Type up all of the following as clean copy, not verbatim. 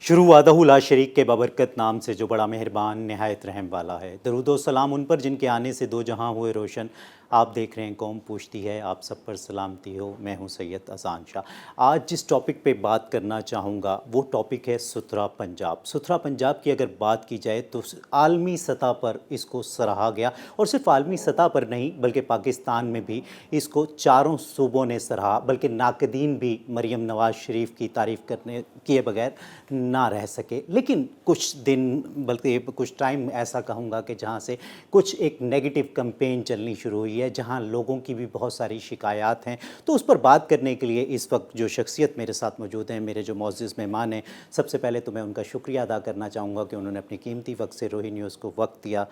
शुरू वादहु ला शरीक के बबरकत नाम से जो बड़ा मेहरबान नहायत रहम वाला है। दरूद व सलाम उन पर जिनके आने से दो जहां हुए रोशन। आप देख रहे हैं कौम पूछती है, आप सब पर सलामती हो। मैं हूं सैयद असान शाह। आज जिस टॉपिक पे बात करना चाहूँगा वो टॉपिक है सुथरा पंजाब। सुथरा पंजाब की अगर बात की जाए तो आलमी सतह पर इसको सराहा गया, और सिर्फ आलमी सतह पर नहीं बल्कि पाकिस्तान में भी इसको चारों सूबों ने सराहा, बल्कि नाकदीन भी मरियम नवाज़ शरीफ की तारीफ़ करने किए बगैर ना रह सके। लेकिन कुछ दिन बल्कि कुछ टाइम ऐसा कहूँगा कि जहाँ से कुछ एक नेगेटिव कैंपेन चलनी शुरू हुई है, जहाँ लोगों की भी बहुत सारी शिकायत हैं। तो उस पर बात करने के लिए इस वक्त जो शख्सियत मेरे साथ मौजूद हैं, मेरे जो मुअज़्ज़िज़ मेहमान हैं, सबसे पहले तो मैं उनका शुक्रिया अदा करना चाहूँगा कि उन्होंने अपने कीमती वक्त से रोही न्यूज़ को वक्त दिया।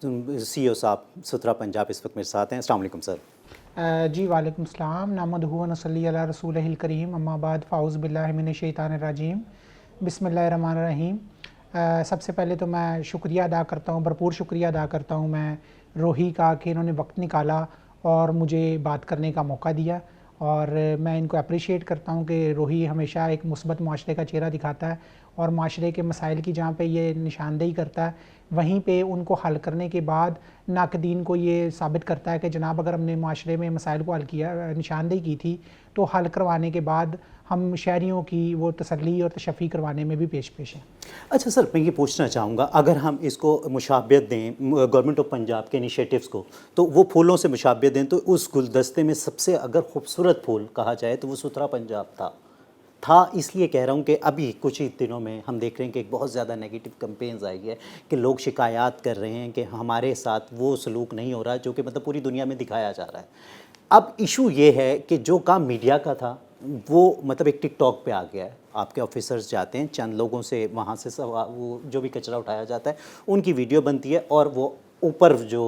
CEO साहब सुथरा पंजाब इस वक्त मेरे साथ हैं। अस्सलाम वालेकुम सर। जी वालेकुम सलाम। नहमदुहु व नसल्ली अला रसूलिहिल करीम, अम्मा बाद फ़ाउज़ बिल्लाहि मिनश शैतानिर रजीम, बिस्मिल्लाहिर रहमानिर रहीम। सबसे पहले तो मैं शुक्रिया अदा करता हूँ, भरपूर शुक्रिया अदा करता हूँ मैं रोही का कि इन्होंने वक्त निकाला और मुझे बात करने का मौका दिया। और मैं इनको अप्रिशिएट करता हूँ कि रोही हमेशा एक मुस्बत माशरे का चेहरा दिखाता है और माशरे के मसाइल की जहाँ पे ये निशानदेही करता है, वहीं पे उनको हल करने के बाद नाकदीन को ये साबित करता है कि जनाब अगर हमने माशरे में मसाइल को हल किया, निशानदेही की थी, तो हल करवाने के बाद हम शहरियों की वो तसल्ली और तशफ़ी करवाने में भी पेश पेश हैं। अच्छा सर, मैं ये पूछना चाहूँगा, अगर हम इसको मुशाबियत दें गवर्नमेंट ऑफ पंजाब के इनिशिएटिव्स को, तो वो फूलों से मुशाबियत दें तो उस गुलदस्ते में सबसे अगर खूबसूरत फूल कहा जाए तो वो सुथरा पंजाब था। इसलिए कह रहा हूँ कि अभी कुछ ही दिनों में हम देख रहे हैं कि एक बहुत ज़्यादा नेगेटिव कैंपेन्स आई है कि लोग शिकायत कर रहे हैं कि हमारे साथ वो सलूक नहीं हो रहा जो कि मतलब पूरी दुनिया में दिखाया जा रहा है। अब इशू ये है कि जो काम मीडिया का था वो मतलब एक टिकटॉक पे आ गया है। आपके ऑफिसर्स जाते हैं, चंद लोगों से वहाँ से वो जो भी कचरा उठाया जाता है उनकी वीडियो बनती है, और वो ऊपर जो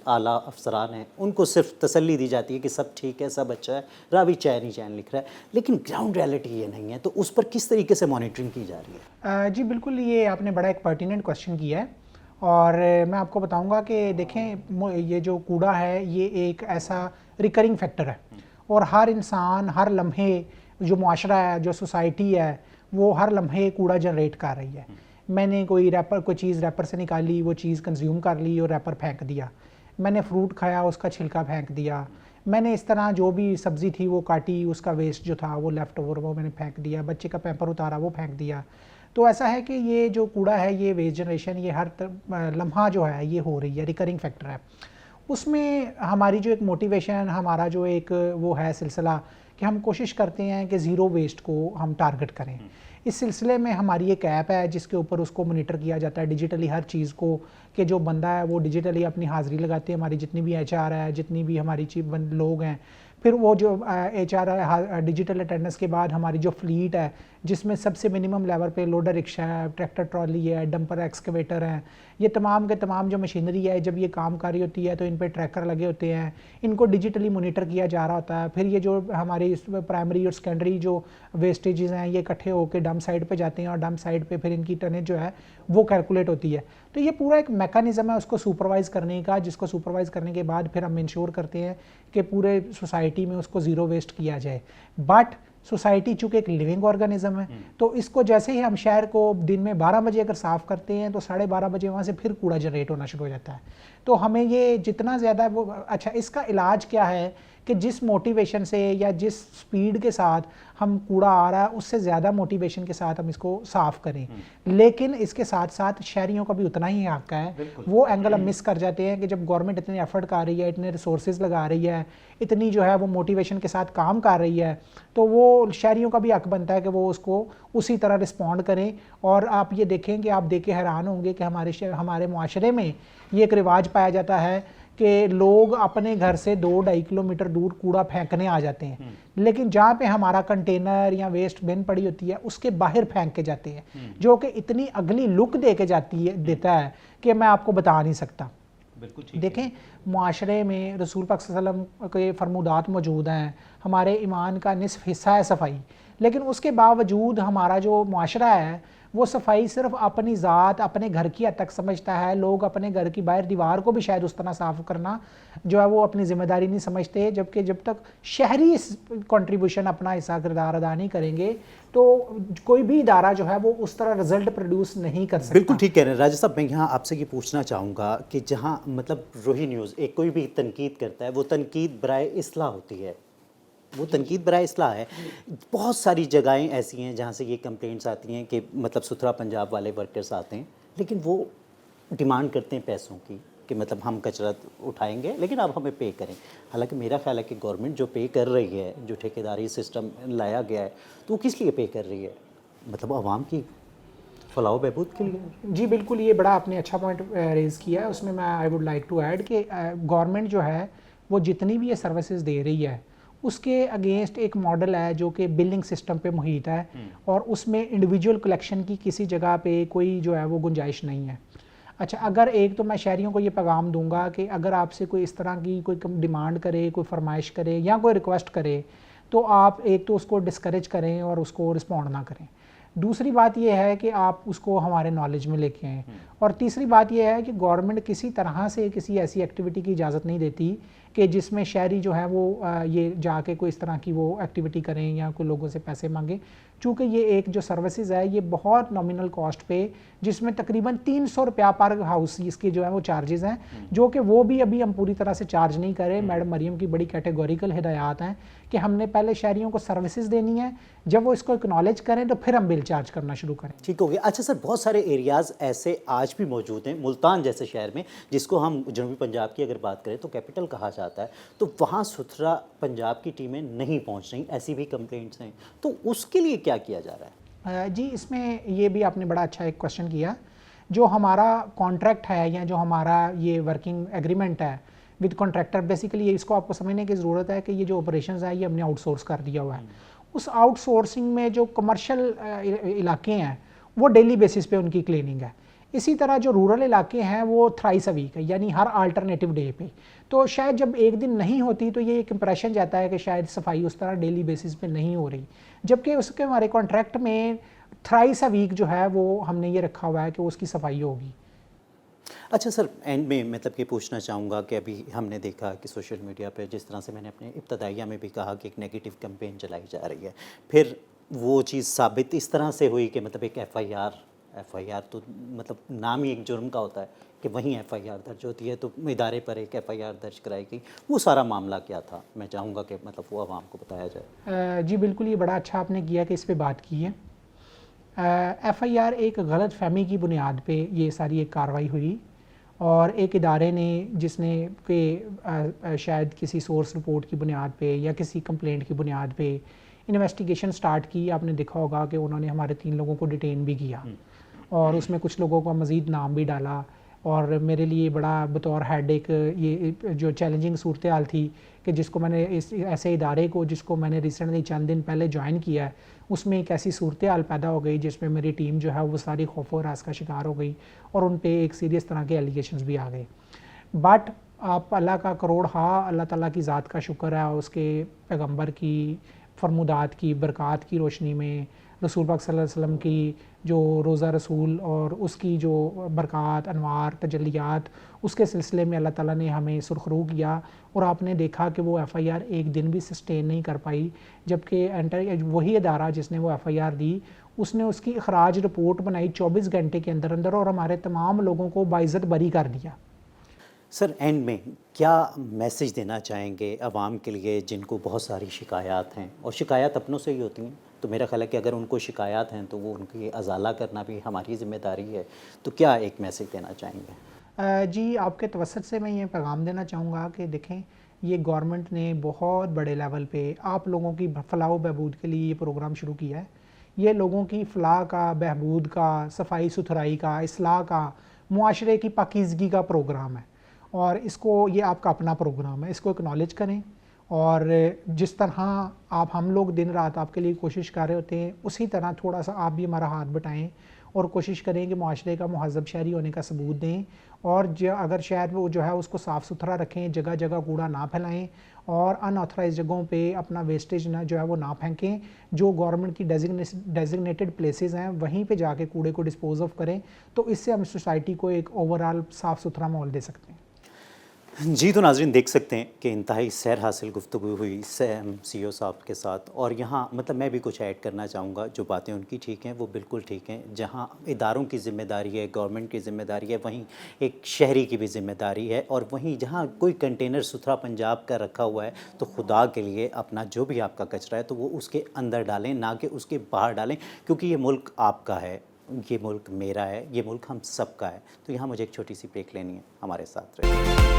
आला अफसरान हैं उनको सिर्फ तसल्ली दी जाती है कि सब ठीक है, सब अच्छा है, रावी चैन ही चैन लिख रहा है। लेकिन ग्राउंड रियलिटी ये नहीं है, तो उस पर किस तरीके से मॉनिटरिंग की जा रही है? जी बिल्कुल, ये आपने बड़ा एक पर्टिनेंट क्वेश्चन किया है और मैं आपको बताऊंगा कि देखें, ये जो कूड़ा है ये एक ऐसा रिकरिंग फैक्टर है और हर इंसान हर लम्हे, जो मुआशरा है, जो सोसाइटी है, वो हर लम्हे कूड़ा जनरेट कर रही है। मैंने कोई चीज़ रैपर से निकाली, वो चीज़ कंज्यूम कर ली और रैपर फेंक दिया। मैंने फ्रूट खाया, उसका छिलका फेंक दिया। मैंने इस तरह जो भी सब्ज़ी थी वो काटी, उसका वेस्ट जो था वो लेफ़्ट ओवर वो मैंने फेंक दिया। बच्चे का पैम्पर उतारा वो फेंक दिया। तो ऐसा है कि ये जो कूड़ा है, ये वेस्ट जनरेशन, ये हर लम्हा जो है ये हो रही है, रिकरिंग फैक्टर है। उसमें हमारी जो एक मोटिवेशन, हमारा जो एक वो है सिलसिला कि हम कोशिश करते हैं कि ज़ीरो वेस्ट को हम टारगेट करें। इस सिलसिले में हमारी एक ऐप है जिसके ऊपर उसको मॉनिटर किया जाता है डिजिटली हर चीज़ को, कि जो बंदा है वो डिजिटली अपनी हाज़िरी लगाते हैं। हमारी जितनी भी HR है, जितनी भी हमारी लोग हैं, फिर वो जो HR है, डिजिटल अटेंडेंस के बाद हमारी जो फ्लीट है जिसमें सबसे मिनिमम लेवल पे लोडर रिक्शा है, ट्रैक्टर ट्रॉली है, डंपर एक्सकवेटर हैं, ये तमाम के तमाम जो मशीनरी है जब ये काम कर रही होती है तो इन पे ट्रैकर लगे होते हैं, इनको डिजिटली मॉनिटर किया जा रहा होता है। फिर ये जो हमारी प्राइमरी और सेकेंडरी जो वेस्टेजेस हैं ये इकट्ठे होकर डंप साइड पे जाते हैं और डंप साइड पे फिर इनकी टनेज जो है वो कैलकुलेट होती है। तो ये पूरा एक मैकेनिज्म है उसको सुपरवाइज़ करने का, जिसको सुपरवाइज़ करने के बाद फिर हम इंश्योर करते हैं कि पूरे सोसाइटी में उसको ज़ीरो वेस्ट किया जाए। बट सोसाइटी चूँकि एक लिविंग ऑर्गेनिज्म है, तो इसको जैसे ही हम शहर को दिन में 12 बजे अगर साफ़ करते हैं तो 12:30 बजे वहाँ से फिर कूड़ा जनरेट होना शुरू हो जाता है। तो हमें ये जितना ज़्यादा वो अच्छा, इसका इलाज क्या है कि जिस मोटिवेशन से या जिस स्पीड के साथ हम कूड़ा आ रहा है उससे ज़्यादा मोटिवेशन के साथ हम इसको साफ़ करें। लेकिन इसके साथ साथ शहरियों का भी उतना ही हक है। वो एंगल हम मिस कर जाते हैं कि जब गवर्नमेंट इतने एफर्ट कर रही है, इतने रिसोर्सेज लगा रही है, इतनी जो है वो मोटिवेशन के साथ काम कर रही है, तो वो शहरियों का भी हक बनता है कि वो उसको उसी तरह रिस्पॉन्ड करें। और आप ये देखें कि आप देख के हैरान होंगे कि हमारे मुआशरे में ये एक रिवाज पाया जाता है कि लोग अपने घर से 2-2.5 किलोमीटर दूर कूड़ा फेंकने आ जाते हैं, लेकिन जहाँ पे हमारा कंटेनर या वेस्ट बिन पड़ी होती है उसके बाहर फेंक के जाते हैं, जो कि इतनी अगली लुक दे के देता है कि मैं आपको बता नहीं सकता। देखें, मुआशरे में रसूल पाक सल्लल्लाहु अलैहि वसल्लम के फरमुदात मौजूद हैं, हमारे ईमान का निसफ हिस्सा है सफाई, लेकिन उसके बावजूद हमारा जो मुआशरा है वो सफाई सिर्फ अपनी ज़ात, अपने घर की हद तक समझता है। लोग अपने घर की बाहर दीवार को भी शायद उस तरह साफ़ करना जो है वो अपनी ज़िम्मेदारी नहीं समझते, जबकि जब तक शहरी कंट्रीब्यूशन अपना हिस्सा किरदार अदा नहीं करेंगे तो कोई भी इदारा जो है वो उस तरह रिजल्ट प्रोड्यूस नहीं कर सकता। बिल्कुल ठीक कह रहे हैं राजा साहब। मैं यहाँ आपसे ये पूछना चाहूँगा कि जहाँ मतलब रोही न्यूज़ एक कोई भी तनकीद करता है, वो तनकीद बराए इस्लाह होती है, वो तनकीद बराए इस्लाह है। बहुत सारी जगहें ऐसी हैं जहाँ से ये कंप्लेंट्स आती हैं कि मतलब सुथरा पंजाब वाले वर्कर्स आते हैं, लेकिन वो डिमांड करते हैं पैसों की कि मतलब हम कचरा उठाएंगे लेकिन आप हमें पे करें। हालांकि मेरा ख्याल है कि गवर्नमेंट जो पे कर रही है, जो ठेकेदारी सिस्टम लाया गया है, तो वो किस लिए पे कर रही है? मतलब आवाम की फलाह बहबूद के लिए। जी बिल्कुल, ये बड़ा आपने अच्छा पॉइंट रेज़ किया है। उसमें मैं I would like to add कि गवर्नमेंट जो है वो जितनी भी ये सर्विसेज दे रही है उसके अगेंस्ट एक मॉडल है जो कि बिलिंग सिस्टम पे मुहित है, और उसमें इंडिविजुअल कलेक्शन की किसी जगह पे कोई जो है वो गुंजाइश नहीं है। अच्छा, अगर एक तो मैं शहरियों को ये पैगाम दूंगा कि अगर आपसे कोई इस तरह की कोई डिमांड करे, कोई फरमाइश करे या कोई रिक्वेस्ट करे, तो आप एक तो उसको डिस्करेज करें और उसको रिस्पॉन्ड ना करें। दूसरी बात यह है कि आप उसको हमारे नॉलेज में लेके आएँ, और तीसरी बात यह है कि गवर्नमेंट किसी तरह से किसी ऐसी एक्टिविटी की इजाज़त नहीं देती कि जिसमें शहरी जो है वो ये जाके कोई इस तरह की वो एक्टिविटी करें या कोई लोगों से पैसे मांगे। चूँकि ये एक जो सर्विसेज है ये बहुत नॉमिनल कॉस्ट पे, जिसमें तकरीबन 300 रुपया पर हाउस इसके जो है वो चार्जेस हैं, जो कि वो भी अभी हम पूरी तरह से चार्ज नहीं करें। मैडम मरियम की बड़ी कैटेगोरिकल हिदायत हैं कि हमने पहले शहरियों को सर्विसेज देनी है, जब वो इसको एक्नॉलेज करें तो फिर हम बिल चार्ज करना शुरू करें। ठीक हो गया। अच्छा सर, बहुत सारे एरियाज़ ऐसे आज भी मौजूद हैं, मुल्तान जैसे शहर में, जिसको हम जनूबी पंजाब की अगर बात करें तो कैपिटल कहा जाता है, तो वहाँ सुथरा पंजाब की टीमें नहीं पहुँच रही, ऐसी भी कंप्लेंट्स हैं, तो उसके लिए क्या किया जा रहा है? जी, इसमें ये भी आपने बड़ा अच्छा एक क्वेश्चन किया। जो हमारा कॉन्ट्रैक्ट है या जो हमारा ये वर्किंग एग्रीमेंट है विद कॉन्ट्रैक्टर, बेसिकली इसको आपको समझने की ज़रूरत है कि ये जो ऑपरेशंस है ये हमने आउटसोर्स कर दिया हुआ है। उस आउटसोर्सिंग में जो कमर्शियल इलाके हैं वो डेली बेसिस पे उनकी क्लीनिंग है। इसी तरह जो रूरल इलाके हैं वो थ्राइस अ वीक है, यानी हर अल्टरनेटिव डे पे। तो शायद जब एक दिन नहीं होती तो ये एक इंप्रेशन जाता है कि शायद सफाई उस तरह डेली बेसिस पे नहीं हो रही, जबकि उसके हमारे कॉन्ट्रैक्ट में थ्राइस अ वीक जो है वो हमने ये रखा हुआ है कि उसकी सफाई होगी। अच्छा सर, एंड में मतलब ये पूछना चाहूँगा कि अभी हमने देखा कि सोशल मीडिया पे जिस तरह से मैंने अपने इब्तदाइया में भी कहा कि एक नेगेटिव कैंपेन चलाई जा रही है, फिर वो चीज़ साबित इस तरह से हुई कि मतलब एक एफआईआर तो मतलब नाम ही एक जुर्म का होता है कि वहीं एफआईआर दर्ज होती है, तो इदारे पर एक एफआईआर दर्ज कराई गई। वो सारा मामला क्या था, मैं चाहूँगा कि मतलब वो आवाम को बताया जाए। जी बिल्कुल, ये बड़ा अच्छा आपने किया कि इस पर बात की है। एफआईआर एक गलत फहमी की बुनियाद पे ये सारी एक कार्रवाई हुई, और एक इदारे ने जिसने कि शायद किसी सोर्स रिपोर्ट की बुनियाद पे या किसी कंप्लेंट की बुनियाद पे इन्वेस्टिगेशन स्टार्ट की। आपने देखा होगा कि उन्होंने हमारे 3 लोगों को डिटेन भी किया, और उसमें कुछ लोगों का मज़ीद नाम भी डाला। और मेरे लिए बड़ा बतौर हेड एक ये जो चैलेंजिंग सूरत हाल थी कि जिसको मैंने इस ऐसे इदारे को जिसको मैंने रिसेंटली चंद दिन पहले ज्वाइन किया है, उसमें एक ऐसी सूरत हाल पैदा हो गई जिसमें मेरी टीम जो है वो सारी खौफ और रास का शिकार हो गई, और उन पे एक सीरियस तरह के एलिगेशंस भी आ गए। बट आप अल्लाह का करोड़ अल्लाह ताला की ज़ात का शुक्र है, उसके पैगंबर की फरमुदात की बरक़ात की रोशनी में, रसूल पाक सल्लल्लाहु अलैहि वसल्लम की जो रोज़ा रसूल और उसकी जो बरक़ात अनवार तजल्लियात, उसके सिलसिले में अल्लाह ताला ने हमें सुरखरू किया। और आपने देखा कि वो एफआईआर एक दिन भी सस्टेन नहीं कर पाई, जबकि वही अदारा जिसने वो एफआईआर दी उसने उसकी अखराज रिपोर्ट बनाई 24 घंटे के अंदर अंदर, और हमारे तमाम लोगों को बाइज़्ज़त बरी कर दिया। सर, एंड में क्या मैसेज देना चाहेंगे आवाम के लिए जिनको बहुत सारी शिकायत हैं, और शिकायत अपनों से ही होती हैं, तो मेरा ख्याल है कि अगर उनको शिकायत हैं तो वो उनकी अजाला करना भी हमारी ज़िम्मेदारी है, तो क्या एक मैसेज देना चाहेंगे? जी, आपके तवसत से मैं ये पैगाम देना चाहूँगा कि देखें, ये गवर्नमेंट ने बहुत बड़े लेवल पे आप लोगों की फलाह बहबूद के लिए ये प्रोग्राम शुरू किया है। ये लोगों की फलाह का, बहबूद का, सफाई सुथराई का, इस्लाह का, मुआशरे की पाकीज़गी का प्रोग्राम है, और इसको ये आपका अपना प्रोग्राम है, इसको एक्नॉलेज करें। और जिस तरह हम लोग दिन रात आपके लिए कोशिश कर रहे होते हैं, उसी तरह थोड़ा सा आप भी हमारा हाथ बटाएं और कोशिश करें कि माशरे का महज़ब शहरी होने का सबूत दें, और अगर शहर वो जो है उसको साफ़ सुथरा रखें, जगह जगह कूड़ा ना फैलाएं और अनऑथराइज जगहों पे अपना वेस्टेज ना जो है वो ना फेंकें। जो गवर्नमेंट की डेजिग्नेटेड प्लेसेस हैं वहीं पे जाके कूड़े को डिस्पोज ऑफ करें, तो इससे हम सोसाइटी को एक ओवरऑल साफ़ सुथरा माहौल दे सकते हैं। जी, तो नाज़रीन देख सकते हैं कि इंतहाई सैर हासिल गुफ्तगू हुई CEO साहब के साथ, और यहाँ मतलब मैं भी कुछ ऐड करना चाहूँगा। जो बातें उनकी ठीक हैं वो बिल्कुल ठीक हैं। जहाँ इदारों की ज़िम्मेदारी है, गवर्नमेंट की ज़िम्मेदारी है, वहीं एक शहरी की भी ज़िम्मेदारी है। और वहीं जहाँ कोई कंटेनर सुथरा पंजाब का रखा हुआ है तो खुदा के लिए अपना जो भी आपका कचरा है तो वो उसके अंदर डालें, ना कि उसके बाहर डालें, क्योंकि ये मुल्क आपका है, ये मुल्क मेरा है, ये मुल्क हम सब का है। तो यहाँ मुझे एक छोटी सी ब्रेक लेनी है, हमारे साथ रहिए।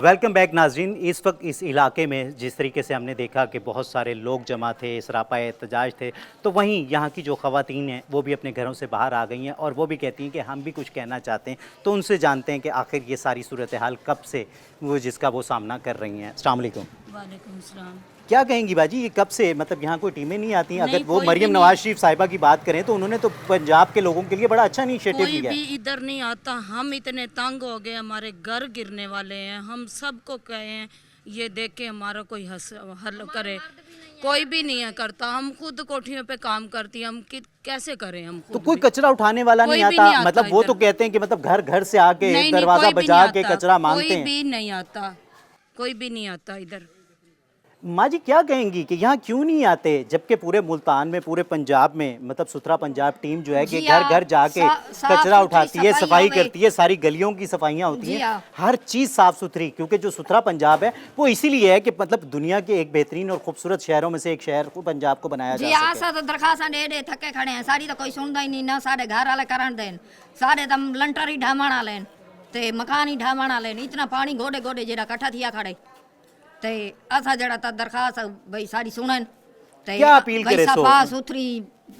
वेलकम बैक नाजरीन। इस वक्त इस इलाके में जिस तरीके से हमने देखा कि बहुत सारे लोग जमा थे, सरापा एहतजाज थे, तो वहीं यहाँ की जो ख़वातीन हैं वो भी अपने घरों से बाहर आ गई हैं और वो भी कहती हैं कि हम भी कुछ कहना चाहते हैं। तो उनसे जानते हैं कि आखिर ये सारी सूरत हाल कब से वो जिसका वो सामना कर रही हैं। अस्सलाम वालेकुम। वालेकुम सलाम। क्या कहेंगी बाजी, ये कब से मतलब यहाँ कोई टीमें नहीं आती हैं? नहीं, अगर वो कोई मरियम भी नवाज शरीफ साहिबा की बात करें तो उन्होंने तो पंजाब के लोगों के लिए बड़ा अच्छा इनिशिएटिव कोई लिया भी है। इधर नहीं आता। हम इतने तंग हो गए, हमारे घर गिरने वाले हैं। हम सबको कहे हैं ये देख के हमारा कोई हल करे, कोई भी नहीं है करता। हम खुद कोठियों पे काम करती हैं, हम कैसे करें? हम तो खुद कोई भी। कचरा उठाने वाला कोई नहीं भी आता, नहीं आता मतलब वो तो इधर। कहते हैं कि मतलब घर घर से आके नहीं, दरवाजा कोई भी बजा नहीं के आता, कचरा मांगते कोई हैं। भी नहीं आता, कोई भी नहीं आता इधर। माँ जी क्या कहेंगी कि यहाँ क्यों नहीं आते, जबकि पूरे मुल्तान में, पूरे पंजाब में मतलब सुथरा पंजाब टीम जो है कि जी घर हाँ, घर जाके साफ कचरा सुथरी उठाती है, सफाई सफाई होवे। करती है, सारी गलियों की सफाइयाँ होती जी हैं, हाँ। हर चीज़ साफ सुथरी। क्योंकि जो सुथरा पंजाब है वो इसीलिए है कि मतलब दुनिया के एक बेहतरीन और खूबसूरत शहरों में से एक शहर को पंजाब को बनाया जी जा हाँ, सके। सा तो दरखास्त दे दे थके खड़े हैं, सारी तो कोई सुनता ही नहीं ना। सारे घर वाले करण देन, सारे तम लंटर ही ढामणा लेन ते मकान ही ढामणा लेन। इतना पानी गोडे गोडे जेड़ा कट्ठा थिया खड़े ते असा जड़ा ता दरखास्त भाई सारी सुनन ते क्या अपील भाई करे सो? सफा सुथरी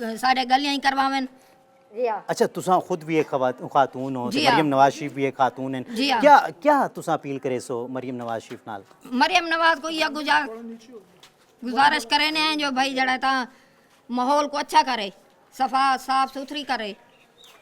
सारे गलियां ही करवावन। जी हाँ, अच्छा, तुसा खुद भी एक खातून हो, जी मरियम हाँ। नवाज शरीफ भी एक खातून है, जी हाँ। क्या क्या तुसा अपील करे सो मरियम नवाज शरीफ नाल? मरियम नवाज को यह गुजारिश करे ने जो भाई जड़ा ता माहौल को अच्छा करे, सफा साफ सुथरी करे।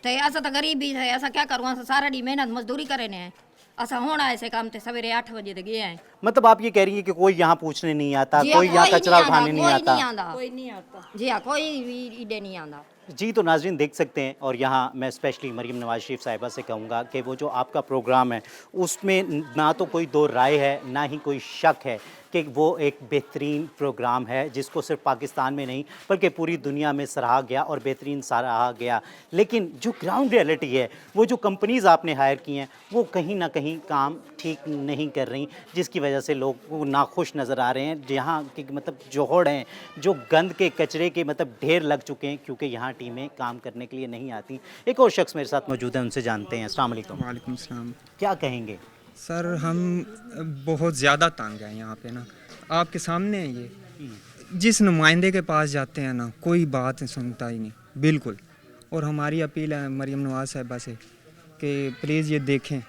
ते ऐसा तो गरीब भी है, ऐसा क्या करूँ? ऐसा सारा दी मेहनत मजदूरी करे ने ऐसा होना ऐसे काम ते सवेरे 8 बजे तक गए हैं। मतलब आप ये कह रही है कि कोई यहाँ पूछने नहीं आता, जी कोई हाँ, यहाँ कोई कचरा नहीं उठाने आंदा, नहीं कोई आता? नहीं आंदा। कोई नहीं आता। जी हाँ, कोई भी इडे नहीं आंदा। जी, तो नाज़रीन देख सकते हैं, और यहाँ मैं स्पेशली मरियम नवाज शरीफ साहिबा से कहूँगा कि वो जो आपका प्रोग्राम है उसमें ना तो कोई दो राय है, ना ही कोई शक है कि वो एक बेहतरीन प्रोग्राम है जिसको सिर्फ पाकिस्तान में नहीं बल्कि पूरी दुनिया में सराहा गया और बेहतरीन सराहा गया। लेकिन जो ग्राउंड रियलिटी है, वो जो कंपनीज़ आपने हायर की हैं वो कहीं ना कहीं काम ठीक नहीं कर रही, जिसकी वजह से लोग नाखुश नज़र आ रहे हैं। जहाँ की मतलब जोहड़ हैं, जो गंद के कचरे के मतलब ढेर लग चुके हैं, क्योंकि यहाँ टीमें काम करने के लिए नहीं आती। एक और शख्स मेरे साथ मौजूद है, उनसे जानते हैं। अस्सलाम वालेकुम। वालेकुम सलाम। क्या कहेंगे? सर हम बहुत ज़्यादा तंग हैं यहाँ पे ना, आपके सामने है ये। जिस नुमाइंदे के पास जाते हैं ना, कोई बात सुनता ही नहीं बिल्कुल। और हमारी अपील है मरियम नवाज साहिबा से कि प्लीज़ ये देखें,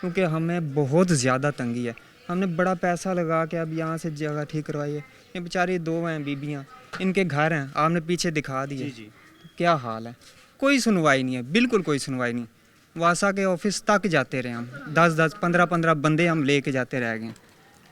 क्योंकि हमें बहुत ज़्यादा तंगी है। हमने बड़ा पैसा लगा के अब यहाँ से जगह ठीक करवाई है। ये बेचारी दो हैं बीबियाँ, इनके घर हैं, आपने पीछे दिखा दिए। जी। क्या हाल है, कोई सुनवाई नहीं है, बिल्कुल कोई सुनवाई नहीं। वासा के ऑफिस तक जाते रहे हम, 10-10, 15-15 बंदे हम लेके जाते रह गए।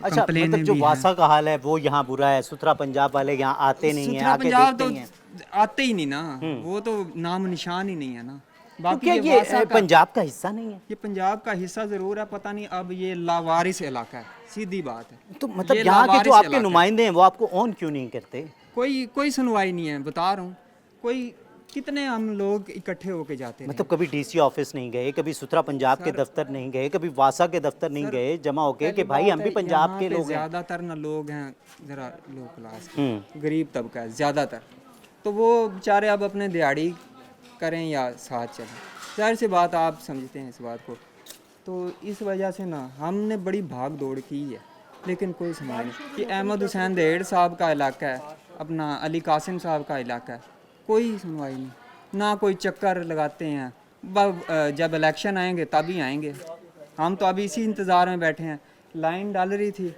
अच्छा, मतलब जो वासा का हाल है वो यहाँ बुरा है, सुथरा पंजाब वाले यहाँ आते नहीं हैं, सुथरा आके पंजाब देखते तो नहीं हैं। आते ही नहीं ना, वो तो नाम निशान ही नहीं है ना। तो बाकी क्या ये वासा ये का, पंजाब का हिस्सा नहीं है? ये पंजाब का हिस्सा जरूर है, पता नहीं अब ये लावारिस इलाका है, सीधी बात है। तो मतलब ये यहाँ के जो लावारिस आपके इलाका है। नुमाइंदे हैं वो आपको ऑन क्यों नहीं करते? कोई सुनवाई नहीं है, बता रहा हूँ। कोई कितने हम लोग इकट्ठे होके जाते हैं। मतलब कभी डीसी ऑफिस नहीं गए, कभी सुथरा पंजाब के दफ्तर नहीं गए, कभी वासा के दफ्तर नहीं गए जमा होके कि भाई हम भी पंजाब के लोग हैं? ज़्यादातर ना लोग हैं ज़रा लो क्लास के, गरीब तबका है ज़्यादातर, तो वो बेचारे अब अपने दिहाड़ी करें या साथ चलें, जाहिर सी बात आप समझते हैं इस बात को। तो इस वजह से ना हमने बड़ी भाग दौड़ की है, लेकिन कोई सुनवाई नहीं। ये अहमद हुसैन देड़ साहब का इलाका है, अपना अली कासिम साहब का इलाका है, कोई सुनवाई नहीं, ना कोई चक्कर लगाते हैं। जब इलेक्शन आएंगे तभी आएंगे। हम तो अभी इसी इंतज़ार में बैठे हैं। लाइन डाल रही थी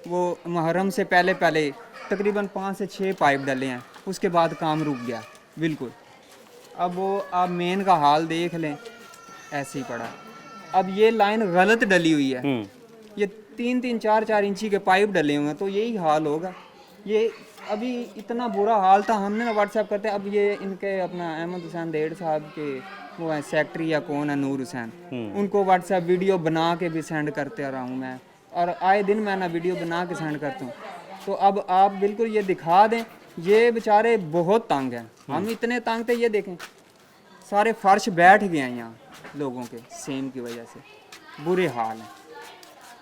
वो मुहर्रम से पहले पहले तकरीबन 5 से 6 पाइप डले हैं, उसके बाद काम रुक गया बिल्कुल। अब वो आप मेन का हाल देख लें, ऐसे ही पड़ा। अब ये लाइन गलत डली हुई है, ये 3-3, 4-4 इंची के पाइप डले हुए हैं, तो यही हाल होगा। ये अभी इतना बुरा हाल था, हमने ना व्हाट्सएप करते, अब ये इनके अपना अहमद हुसैन देड़ साहब के वो है सेक्रेटरी या कौन है, नूर हुसैन, उनको व्हाट्सएप वीडियो बना के भी सेंड करते रहा हूँ मैं, और आए दिन मैं ना वीडियो बना के सेंड करता हूँ। तो अब आप बिल्कुल ये दिखा दें, ये बेचारे बहुत तंग हैं, हम इतने तंग थे, ये देखें सारे फर्श बैठ गए हैं यहाँ लोगों के सेम की वजह से, बुरे हाल हैं।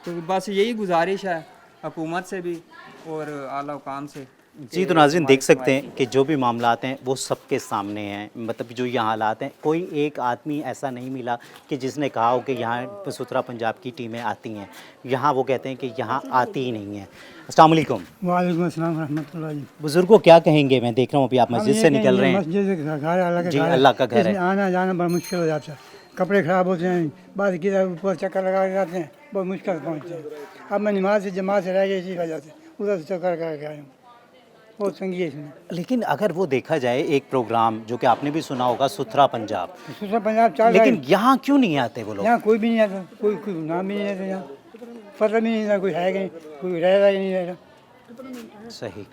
तो बस यही गुजारिश है हुकूमत से भी और आला हुकाम से। जी तो नाज़रीन देख सकते हैं कि जो भी मामलात हैं वो सबके सामने हैं, मतलब जो यहाँ हालात हैं, कोई एक आदमी ऐसा नहीं मिला कि जिसने कहा हो कि यहाँ सुथरा पंजाब की टीमें आती हैं। यहाँ वो कहते हैं कि यहाँ आती ही नहीं है। अस्सलाम वालेकुम। वालेकुम अस्सलाम रहमतुल्लाह जी। बुजुर्गों क्या कहेंगे? मैं देख रहा हूँ अभी आप मस्जिद से निकल रहे हैं। मस्जिद से घर अल्लाह का जी, घर है। अल्लाह का घर है। इसमें आना जाना बड़ा मुश्किल हो जाता है, कपड़े ख़राब होते हैं, बाद किधर ऊपर चक्कर लगा के जाते हैं, बहुत मुश्किल से पहुँचते हैं। अब मैं नमाज से जमात से रह गई इसी वजह से, उधर से चक्कर करके आया हूँ, बहुत तंगी है इसमें। लेकिन अगर वो देखा जाए एक प्रोग्राम जो कि आपने भी सुना होगा, सुथरा पंजाब, दूसरा पंजाब चल रहा है, लेकिन यहाँ क्यों नहीं आते वो लोग? यहाँ कोई भी नहीं आता, कोई नाम भी नहीं आता, यहाँ पता भी नहीं था कोई है कि नहीं, कोई रह रहा कि नहीं रह रहा। सही।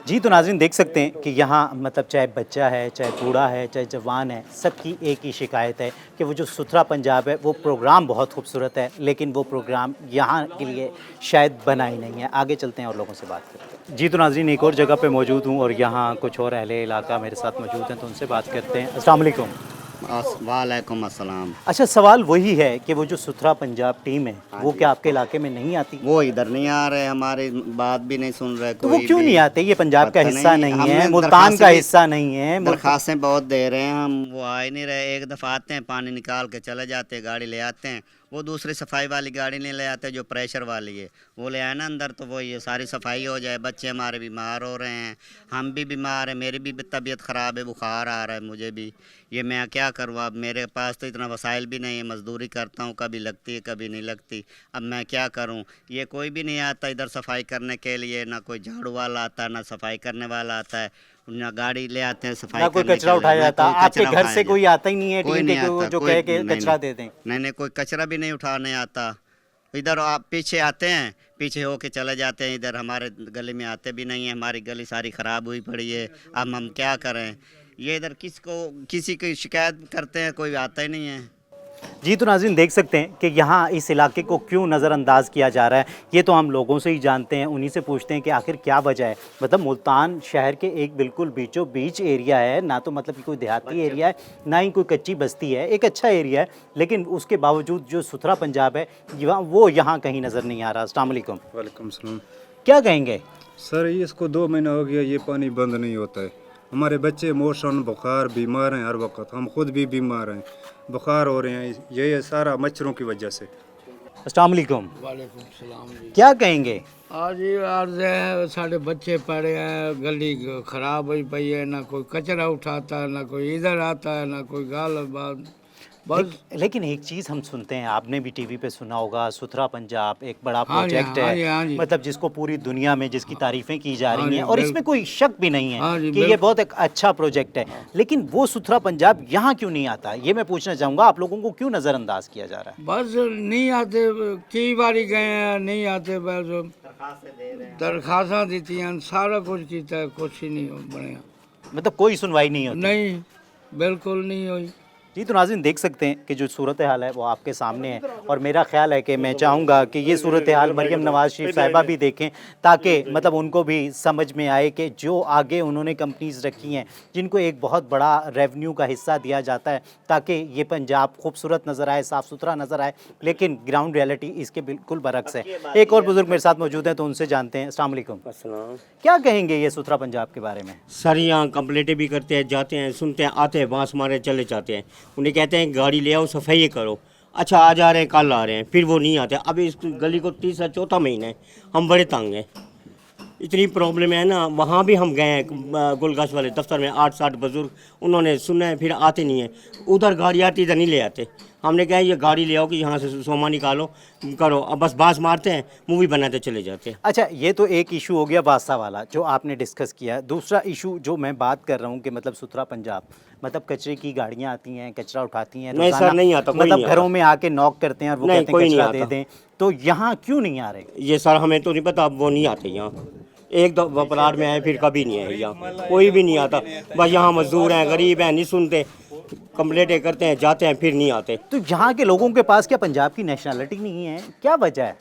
जी तो नाज़रीन देख सकते हैं कि यहाँ मतलब चाहे बच्चा है, चाहे बूढ़ा है, चाहे जवान है, सबकी एक ही शिकायत है कि वो जो सुथरा पंजाब है वो प्रोग्राम बहुत खूबसूरत है, लेकिन वो प्रोग्राम यहाँ के लिए शायद बना ही नहीं है। आगे चलते हैं और लोगों से बात करते हैं। जी तो नाज़रीन एक और जगह पे मौजूद हूँ और यहाँ कुछ और अहले इलाका मेरे साथ मौजूद हैं, तो उनसे बात करते हैं। अस्सलाम वालेकुम। वालेकुम अस्सलाम। अच्छा, सवाल वही है कि वो जो सुथरा पंजाब टीम है वो क्या आपके इलाके में नहीं आती? वो इधर नहीं आ रहे, हमारी बात भी नहीं सुन रहे। तो वो क्यों नहीं आते? ये पंजाब का पता हिस्सा नहीं, नहीं है, हमने मुल्तान का दरख्वास्त हिस्सा नहीं है। दरखास्तें बहुत दे रहे हैं हम, वो आ ही नहीं रहे। एक दफ़ा आते हैं, पानी निकाल के चले जाते हैं, गाड़ी ले आते हैं। वो दूसरी सफाई वाली गाड़ी नहीं ले आते जो प्रेशर वाली है, वो ले आए ना अंदर, तो वो ये सारी सफाई हो जाए। बच्चे हमारे बीमार हो रहे हैं, हम भी बीमार हैं, मेरी भी तबीयत ख़राब है, बुखार आ रहा है मुझे भी। ये मैं क्या करूँ? अब मेरे पास तो इतना वसाइल भी नहीं है, मजदूरी करता हूँ, कभी लगती है कभी नहीं लगती। अब मैं क्या करूँ? ये कोई भी नहीं आता इधर सफाई करने के लिए, ना कोई झाड़ू वाला आता है, ना सफाई करने वाला आता है, ना गाड़ी ले आते हैं सफाई ना कोई करने कचरा के लिए, उठाया ना जाता। कोई आपके कचरा घर से उठाया कोई जाता। आता ही नहीं है कोई टीम नहीं के आता, जो कोई कहे कि नहीं, कचरा दे दें? नहीं, कोई कचरा भी नहीं उठाने आता। इधर आप पीछे आते हैं, पीछे होके चले जाते हैं, इधर हमारे गली में आते भी नहीं है। हमारी गली सारी ख़राब हुई पड़ी है, अब हम क्या करें? ये इधर किसी की शिकायत करते हैं, कोई आता ही नहीं है। जी तो नाज़रीन देख सकते हैं कि यहाँ इस इलाके को क्यों नज़रअंदाज किया जा रहा है, ये तो हम लोगों से ही जानते हैं, उन्हीं से पूछते हैं कि आखिर क्या वजह है। मतलब मुल्तान शहर के एक बिल्कुल बीचों बीच एरिया है, ना तो मतलब कि कोई देहाती एरिया है, ना ही कोई कच्ची बस्ती है, एक अच्छा एरिया है, लेकिन उसके बावजूद जो सुथरा पंजाब है वो यहाँ कहीं नज़र नहीं आ रहा। अस्सलाम वालेकुम। वालेकुम सलाम। क्या कहेंगे? सर इसको 2 महीना हो गया, ये पानी बंद नहीं होता है। हमारे बच्चे मोशन बुखार बीमार हैं, हर वक्त हम खुद भी बीमार हैं, बुखार हो रहे हैं, ये सारा मच्छरों की वजह से। अस्सलाम वालेकुम। वालेकुम सलाम जी। क्या कहेंगे? आज ये अर्ज है, साढ़े बच्चे पड़े हैं, गली खराब हुई पई है, ना कोई कचरा उठाता है, ना कोई इधर आता है, ना कोई गाल बात बस। लेकिन एक चीज़ हम सुनते हैं, आपने भी टीवी पे सुना होगा, सुथरा पंजाब एक बड़ा हाँ जी, प्रोजेक्ट हाँ जी, हाँ है, जी। मतलब जिसको पूरी दुनिया में जिसकी तारीफें की जा हाँ रही जी, हैं, और इसमें कोई शक भी नहीं हाँ है जी, कि ये बहुत एक अच्छा प्रोजेक्ट है। लेकिन वो सुथरा पंजाब यहाँ क्यों नहीं आता, ये मैं पूछना चाहूँगा। आप लोगों को क्यों नज़रअंदाज किया जा रहा है? बस नहीं आते, कई बारी गए हैं, नहीं आते, बस दरखास्तां दी हैं, सारा कुछ किया, कुछ ही नहीं बनया। मतलब कोई सुनवाई नहीं होती? नहीं, बिल्कुल नहीं हुई। जी तो नाज़रीन देख सकते हैं कि जो सूरत हाल है वो आपके सामने है, और मेरा ख्याल है कि मैं चाहूँगा कि ये सूरत हाल मरियम नवाज़ शरीफ साहिबा भी देखें, ताकि मतलब उनको भी समझ में आए कि जो आगे उन्होंने कंपनीज़ रखी हैं, जिनको एक बहुत बड़ा रेवेन्यू का हिस्सा दिया जाता है, ताकि ये पंजाब खूबसूरत नज़र आए, साफ़ सुथरा नज़र आए, लेकिन ग्राउंड रियलिटी इसके बिल्कुल बरक्स है। एक और बुज़ुर्ग मेरे साथ मौजूद हैं, तो उनसे जानते हैं। अस्सलाम वालेकुम। क्या कहेंगे ये सुथरा पंजाब के बारे में? सर यहाँ कंप्लेंटें भी करते हैं, जाते हैं, सुनते हैं, आते हैं, बांस मारे चले जाते हैं, उन्हें कहते हैं गाड़ी ले आओ, सफाई करो। अच्छा आज आ रहे हैं, कल आ रहे हैं, फिर वो नहीं आते। अब इस गली को 3रा 4था महीना है, हम बड़े तंग हैं। इतनी प्रॉब्लम है ना। वहाँ भी हम गए हैं गुलगश वाले दफ्तर में, 8-60 बुजुर्ग, उन्होंने सुना है, फिर आते नहीं है। उधर गाड़ी आती इधर नहीं ले आते। हमने कहा ये गाड़ी ले आओ कि यहाँ से सोमा निकालो करो, अब बस बांस मारते हैं, मूवी बनाते चले जाते हैं। अच्छा, ये तो एक इशू हो गया बासा वाला जो आपने डिस्कस किया। दूसरा इशू जो मैं बात कर रहा हूँ कि मतलब सुथरा पंजाब, मतलब कचरे की गाड़ियाँ आती हैं, कचरा उठाती हैं, नहीं सर, रोज़ाना, नहीं आता, कोई मतलब नहीं घरों आता। में आके नॉक करते हैं और वो नहीं, कहते कोई हैं नहीं कचरा दे आता। दें, तो यहाँ क्यों नहीं आ रहे? ये सर हमें तो नहीं पता, अब वो नहीं आते यहाँ। एक दो प्लाट में आए, फिर कभी नहीं है यहाँ, कोई भी नहीं आता। बस यहाँ मजदूर हैं, गरीब हैं, नहीं सुनते, कंप्लेंटें करते हैं, जाते हैं, फिर नहीं आते। तो यहाँ के लोगों के पास क्या पंजाब की नेशनलिटी नहीं है? क्या वजह है?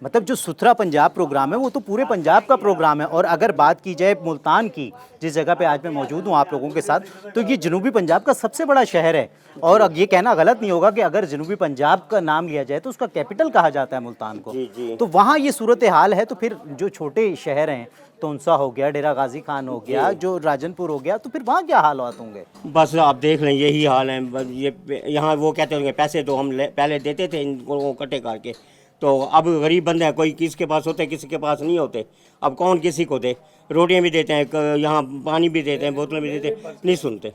मतलब जो सुथरा पंजाब प्रोग्राम है वो तो पूरे पंजाब का प्रोग्राम है। और अगर बात की जाए मुल्तान की, जिस जगह पे आज मैं मौजूद हूँ आप लोगों के साथ, तो ये जनूबी पंजाब का सबसे बड़ा शहर है। और अब ये कहना गलत नहीं होगा कि अगर जनूबी पंजाब का नाम लिया जाए तो उसका कैपिटल कहा जाता है मुल्तान को। तो वहाँ ये सूरत हाल है, तो फिर जो छोटे शहर हैं, तोनसा हो गया, डेरा गाजी खान हो गया, जो राजनपुर हो गया, तो फिर वहाँ क्या हालात होंगे? बस आप देख लें, यही हाल है। बस ये यहाँ वो कहते होंगे पैसे तो हम पहले देते थे इनको इकट्ठे करके, तो अब गरीब बंदे हैं, कोई किसके पास होते किसी के पास नहीं होते। अब कौन किसी को दे? रोटियां भी देते हैं, यहाँ पानी भी देते हैं, बोतलें भी देते हैं, नहीं सुनते।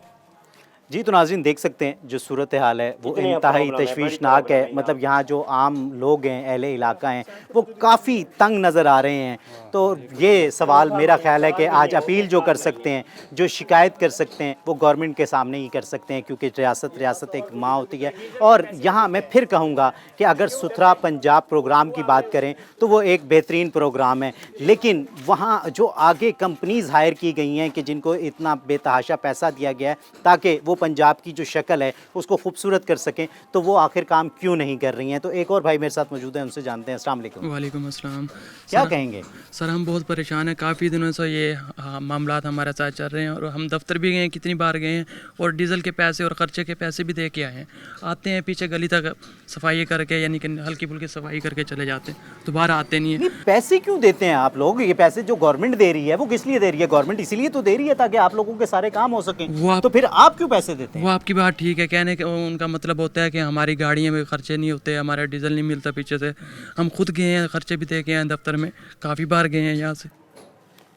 जी, तो नाज़रीन देख सकते हैं जो सूरत हाल है वो कितने इंतहाई प्रॉब्लम है, तशवीशनाक है। मतलब यहाँ जो आम लोग हैं, अहले इलाका हैं, वो काफ़ी तंग नज़र आ रहे हैं। तो ये सवाल मेरा ख्याल है कि आज अपील जो कर सकते हैं, जो शिकायत कर सकते हैं, वो गवर्नमेंट के सामने ही कर सकते हैं, क्योंकि रियासत एक माँ होती है। और यहाँ मैं फिर कहूँगा कि अगर सुथरा पंजाब प्रोग्राम की बात करें तो वो एक बेहतरीन प्रोग्राम है, लेकिन वहाँ जो आगे कंपनीज़ हायर की गई हैं कि जिनको इतना बेतहाशा पैसा दिया गया है ताकि वो पंजाब की जो शक्ल है उसको खूबसूरत कर सकें, तो वो आखिर काम क्यों नहीं कर रही हैं? तो एक और भाई मेरे साथ मौजूद हैं, उनसे जानते हैं। अस्सलाम वालेकुम। वालेकुम अस्सलाम। क्या सर, कहेंगे? सर हम बहुत परेशान हैं, काफ़ी दिनों से ये मामला हमारे साथ चल रहे हैं और हम दफ्तर भी गए हैं, कितनी बार गए हैं, और डीजल के पैसे और खर्चे के पैसे भी दे के आए हैं। आते हैं पीछे गली तक सफाई करके, यानी कि हल्की फुल्की सफाई करके चले जाते हैं, दोबारा आते नहीं है। नहीं, पैसे क्यों देते हैं आप लोग? ये पैसे जो गवर्नमेंट दे रही है वो किस लिए दे रही है? गवर्नमेंट इसीलिए तो दे रही है ताकि आप लोगों के सारे काम हो सकें। तो फिर आप क्यों पैसे देते हैं? वो आपकी बात ठीक है, कहने के उनका मतलब होता है कि हमारी गाड़ियों में खर्चे नहीं होते, हमारा डीजल नहीं मिलता पीछे से। हम खुद गए हैं, खर्चे भी दे के हैं दफ्तर में, काफ़ी बार गए हैं यहाँ से।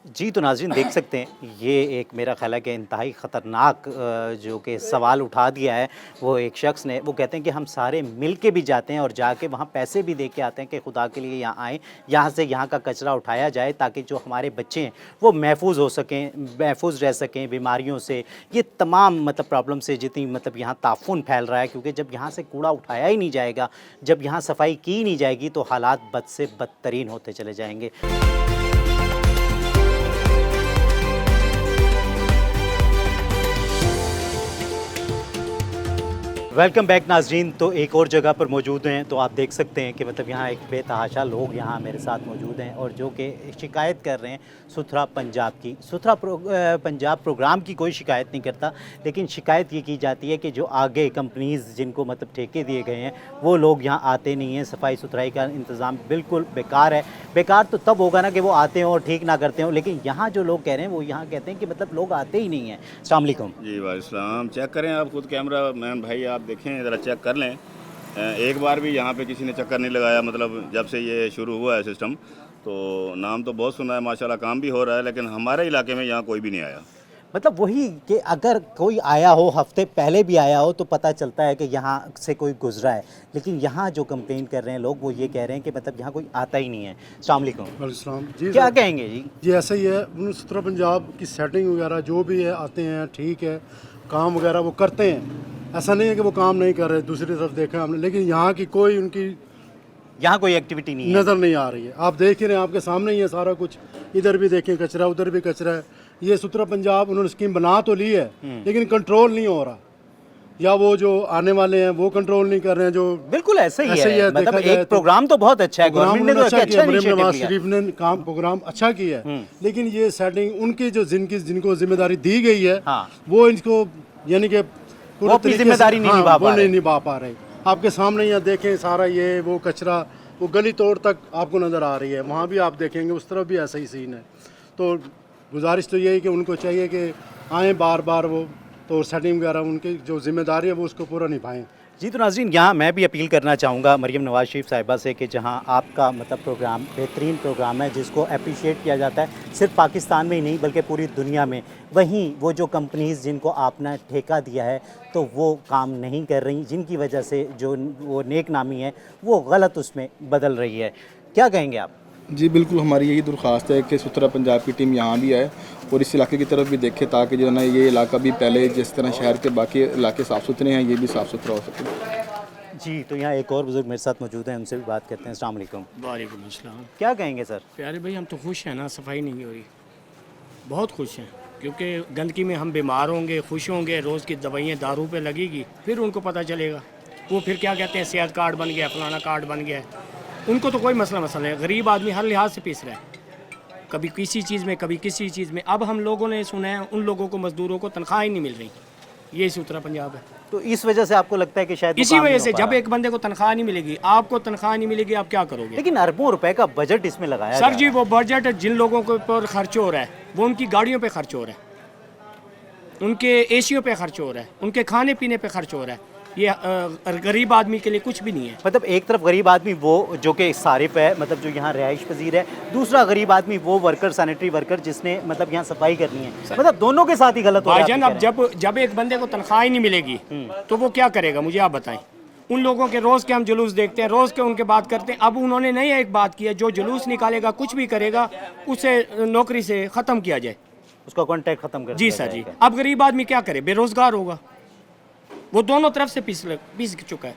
जी, तो नाज़रीन देख सकते हैं, ये एक मेरा ख्याल है कि इंतहाई ख़तरनाक जो कि सवाल उठा दिया है वो एक शख्स ने। वो कहते हैं कि हम सारे मिल के भी जाते हैं और जाके वहाँ पैसे भी दे के आते हैं कि खुदा के लिए यहाँ आएँ, यहाँ से यहाँ का कचरा उठाया जाए ताकि जो हमारे बच्चे हैं वो महफूज हो सकें, महफूज रह सकें बीमारियों से, ये तमाम मतलब प्रॉब्लम से जितनी मतलब यहाँ ताफुन फैल रहा है। क्योंकि जब यहाँ से कूड़ा उठाया ही नहीं जाएगा, जब यहाँ सफाई की नहीं जाएगी, तो हालात बद से बदतरीन होते चले जाएंगे। वेलकम बैक नाजरीन। तो एक और जगह पर मौजूद हैं, तो आप देख सकते हैं कि मतलब यहाँ एक बेतहाशा लोग यहाँ मेरे साथ मौजूद हैं और जो कि शिकायत कर रहे हैं सुथरा पंजाब की। सुथरा पंजाब प्रोग्राम की कोई शिकायत नहीं करता, लेकिन शिकायत ये की जाती है कि जो आगे कंपनीज़ जिनको मतलब ठेके दिए गए हैं वो लोग यहाँ आते नहीं हैं। सफाई सुथराई का इंतज़ाम बिल्कुल बेकार है। बेकार तो तब होगा ना कि वो आते हों और ठीक ना करते हों, लेकिन यहाँ जो लोग कह रहे हैं वो यहाँ कहते हैं कि मतलब लोग आते ही नहीं हैं। अस्सलाम वालेकुम। जी वालेकुम। चेक करें आप खुद, कैमरा मैन भाई आप देखें ज़रा, चेक कर लें। एक बार भी यहाँ पे किसी ने चक्कर नहीं लगाया, मतलब जब से ये शुरू हुआ है सिस्टम। तो नाम तो बहुत सुना है, माशाल्लाह काम भी हो रहा है, लेकिन हमारे इलाके में यहाँ कोई भी नहीं आया। मतलब वही कि अगर कोई आया हो, हफ्ते पहले भी आया हो, तो पता चलता है कि यहाँ से कोई गुजरा है, लेकिन यहाँ जो कंप्लेन कर रहे हैं लोग वो ये कह रहे हैं कि मतलब यहाँ कोई आता ही नहीं है। अस्सलाम वालेकुम। जी क्या कहेंगे जी? जी ऐसा ही है, सुथरा पंजाब की सेटिंग वगैरह जो भी है, आते हैं ठीक है, काम वगैरह वो करते हैं, ऐसा नहीं है कि वो काम नहीं कर रहे। दूसरी तरफ देखा हमने, लेकिन यहाँ की कोई उनकी यहाँ कोई एक्टिविटी नहीं नज़र नहीं आ रही है। आप देख ही रहे हैं, आपके सामने ही है सारा कुछ। इधर भी देखें कचरा, उधर भी कचरा है। ये सुथरा पंजाब उन्होंने स्कीम बना तो ली है, लेकिन कंट्रोल नहीं हो रहा, या वो जो आने वाले हैं वो कंट्रोल नहीं कर रहे हैं। जो बिल्कुल ऐसे ही है। मतलब एक प्रोग्राम तो बहुत अच्छा है, गवर्नमेंट ने तो अच्छा नवाज शरीफ ने काम प्रोग्राम अच्छा किया है, लेकिन ये सेटिंग उनकी जो जिनको जिम्मेदारी दी गई है वो इनको यानी कि पूरी जिम्मेदारी नहीं निभा पा रहे। आपके सामने यहाँ देखें सारा ये वो कचरा, वो गली तोड़ तक आपको नज़र आ रही है। वहाँ भी आप देखेंगे उस तरफ भी ऐसा ही सीन है। तो गुजारिश तो यही कि उनको चाहिए कि आएँ बार बार वो, तो सेटिंग वगैरह उनकी जो जिम्मेदारी है वो उसको पूरा निभाएं। जी तो नाज़रीन, यहाँ मैं भी अपील करना चाहूँगा मरीम नवाज़ शरीफ साहिबा से कि जहाँ आपका मतलब प्रोग्राम बेहतरीन प्रोग्राम है जिसको अप्रिशिएट किया जाता है सिर्फ पाकिस्तान में ही नहीं बल्कि पूरी दुनिया में, वहीं वो जो कंपनीज़ जिनको आपने ठेका दिया है तो वो काम नहीं कर रही, जिनकी वजह से जो वो नेक नामी है वो गलत उसमें बदल रही है। क्या कहेंगे आप? जी बिल्कुल, हमारी यही दरख्वास्त है कि सुथरा पंजाब की टीम यहाँ भी आए और इस इलाके की तरफ भी देखे ताकि जो है ना ये इलाका भी पहले जिस तरह शहर के बाकी इलाके साफ़ सुथरे हैं ये भी साफ़ सुथरा हो सके। जी तो यहाँ एक और बुजुर्ग मेरे साथ मौजूद हैं, उनसे भी बात करते हैं। अस्सलाम वालेकुम। वालेकुम अस्सलाम। क्या कहेंगे सर? प्यारे भाई, हम तो खुश हैं ना, सफाई नहीं हो रही, बहुत खुश हैं, क्योंकि गंदगी में हम बीमार होंगे, खुश होंगे, रोज़ की दवाइयाँ दारू पे लगेगी, फिर उनको पता चलेगा, वो फिर क्या कहते हैं सेहत कार्ड बन गया, फलाना कार्ड बन गया। उनको तो कोई मसला है, गरीब आदमी हर लिहाज से पीस रहा है, कभी किसी चीज़ में कभी किसी चीज़ में। अब हम लोगों ने सुना है उन लोगों को, मजदूरों को तनख्वाह ही नहीं मिल रही, ये सुथरा पंजाब है। तो इस वजह से आपको लगता है कि शायद इसी वजह से जब एक बंदे को तनख्वाह नहीं मिलेगी, आपको तनख्वाह नहीं मिलेगी, आप क्या करोगे? लेकिन अरबों रुपए का बजट इसमें लगाया सर जी, वो बजट जिन लोगों के ऊपर खर्च हो रहा है वो उनकी गाड़ियों पे खर्च हो रहा है, उनके एसियों पे खर्च हो रहा है, उनके खाने पीने पे खर्च हो रहा है, ये गरीब आदमी के लिए कुछ भी नहीं है। मतलब एक तरफ गरीब आदमी वो जो कि सारिफ है, मतलब जो यहाँ रिहाइश पजीर है, दूसरा गरीब आदमी वो वर्कर, सैनिटरी वर्कर जिसने मतलब यहाँ सफाई करनी है, मतलब दोनों के साथ ही गलत हो रहा है। भाईजान, अब जब एक बंदे को तनख्वाह ही नहीं मिलेगी तो वो क्या करेगा, मुझे आप बताएं। उन लोगों के रोज़ के हम जुलूस देखते हैं, रोज़ के उनके बात करते हैं। अब उन्होंने नहीं एक बात की है, जो जुलूस निकालेगा, कुछ भी करेगा, उसे नौकरी से ख़त्म किया जाए, उसका कॉन्ट्रैक्ट ख़त्म कर जी सर जी। अब गरीब आदमी क्या करे, बेरोज़गार होगा, वो दोनों तरफ से पीस चुका है।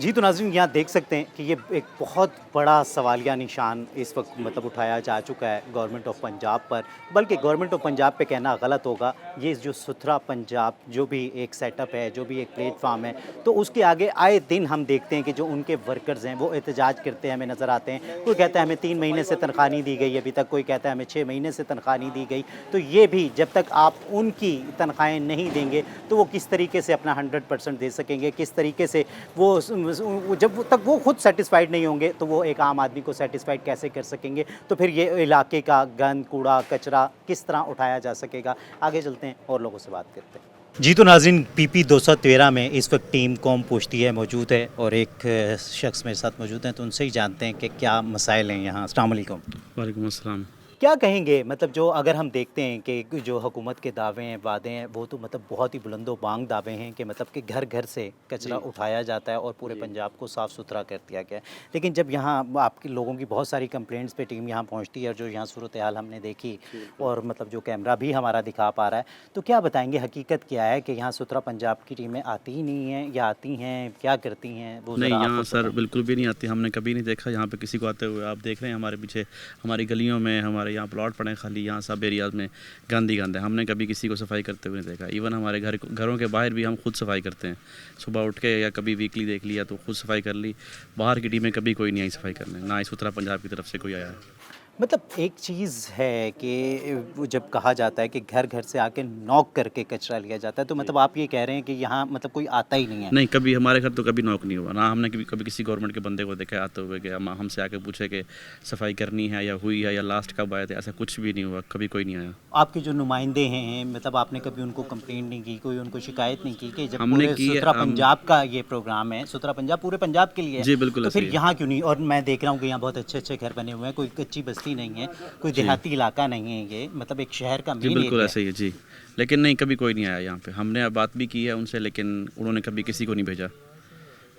जी तो नाज़रीन, यहाँ देख सकते हैं कि ये एक बहुत बड़ा सवालिया निशान इस वक्त मतलब उठाया जा चुका है गवर्नमेंट ऑफ पंजाब पर, बल्कि गवर्नमेंट ऑफ पंजाब पे कहना गलत होगा। ये जो सुथरा पंजाब जो भी एक सेटअप है, जो भी एक प्लेटफार्म है, तो उसके आगे आए दिन हम देखते हैं कि जो उनके वर्कर्स हैं वो एहतजाज करते हैं, हमें नज़र आते हैं। कोई कहता है हमें 3 महीने से तनख्वाह नहीं दी गई अभी तक, कोई कहता है हमें 6 महीने से तनख्वाह नहीं दी गई। तो ये भी जब तक आप उनकी तनख्वाहें नहीं देंगे तो वो किस तरीके से अपना 100% दे सकेंगे, किस तरीके से वो जब तक वो खुद सेटिस्फाइड नहीं होंगे तो वो एक आम आदमी को सेटिस्फाइड कैसे कर सकेंगे? तो फिर ये इलाके का गंद, कूड़ा, कचरा किस तरह उठाया जा सकेगा? आगे चलते हैं और लोगों से बात करते हैं। जी तो नाज़रीन, PP 213 में इस वक्त टीम कौम पूछती है मौजूद है और एक शख्स मेरे साथ मौजूद हैं, तो उनसे ही जानते हैं कि क्या मसाइल हैं यहाँ। अस्सलाम वालेकुम। वालेकुम अस्सलाम। क्या कहेंगे, मतलब जो अगर हम देखते हैं कि जो हुकूमत के दावे हैं, वादे हैं, वो तो मतलब बहुत ही बुलंदो बांग दावे हैं कि मतलब कि घर घर से कचरा उठाया जाता है और पूरे पंजाब को साफ़ सुथरा कर दिया गया है। लेकिन जब यहाँ आपके लोगों की बहुत सारी कंप्लेंट्स पे टीम यहाँ पहुँचती है और जो यहाँ सूरत हाल हमने देखी और मतलब जो कैमरा भी हमारा दिखा पा रहा है, तो क्या बताएंगे हकीकत क्या है कि यहाँ सुथरा पंजाब की टीमें आती ही नहीं हैं या आती हैं, क्या करती हैं? वो नहीं, यहाँ सर बिल्कुल भी नहीं आती, हमने कभी नहीं देखा यहाँ पे किसी को आते हुए। आप देख रहे हैं हमारे पीछे, हमारी गलियों में, हमारे यहाँ प्लॉट पड़े खाली, यहाँ सब एरियाज़ में गंद ही गंद है, हमने कभी किसी को सफाई करते हुए नहीं देखा। इवन हमारे घरों के बाहर भी हम खुद सफाई करते हैं, सुबह उठ के या कभी वीकली देख लिया तो खुद सफाई कर ली। बाहर की टीमें कभी कोई नहीं आई सफाई करने, ना ही सुथरा पंजाब की तरफ से कोई आया है। मतलब एक चीज़ है कि जब कहा जाता है कि घर घर से आके नॉक करके कचरा लिया जाता है, तो मतलब आप ये कह रहे हैं कि यहाँ मतलब कोई आता ही नहीं है? नहीं, कभी हमारे घर तो कभी नॉक नहीं हुआ, ना हमने कभी किसी गवर्नमेंट के बंदे को देखा आते हुए कि हमसे आके पूछे कि सफाई करनी है या हुई है या लास्ट कब आए थे, ऐसा कुछ भी नहीं हुआ, कभी कोई नहीं आया। आपके जो नुमाइंदे हैं, मतलब आपने कभी उनको कंप्लेंट नहीं की, कोई उनको शिकायत नहीं की कि जब हमने पूरे की, सुथरा पंजाब का ये प्रोग्राम है, सुथरा पंजाब पूरे पंजाब के लिए है, जी बिल्कुल, तो फिर यहाँ क्यों नहीं? और मैं देख रहा हूँ कि यहाँ बहुत अच्छे अच्छे घर बने हुए हैं, कोई कच्ची बस्ती नहीं है, कोई देहाती इलाका नहीं है, ये मतलब एक शहर का जी बिल्कुल ऐसे ही है जी। लेकिन नहीं, कभी कोई नहीं आया यहाँ पे। हमने बात भी की है उनसे, लेकिन उन्होंने कभी किसी को नहीं भेजा,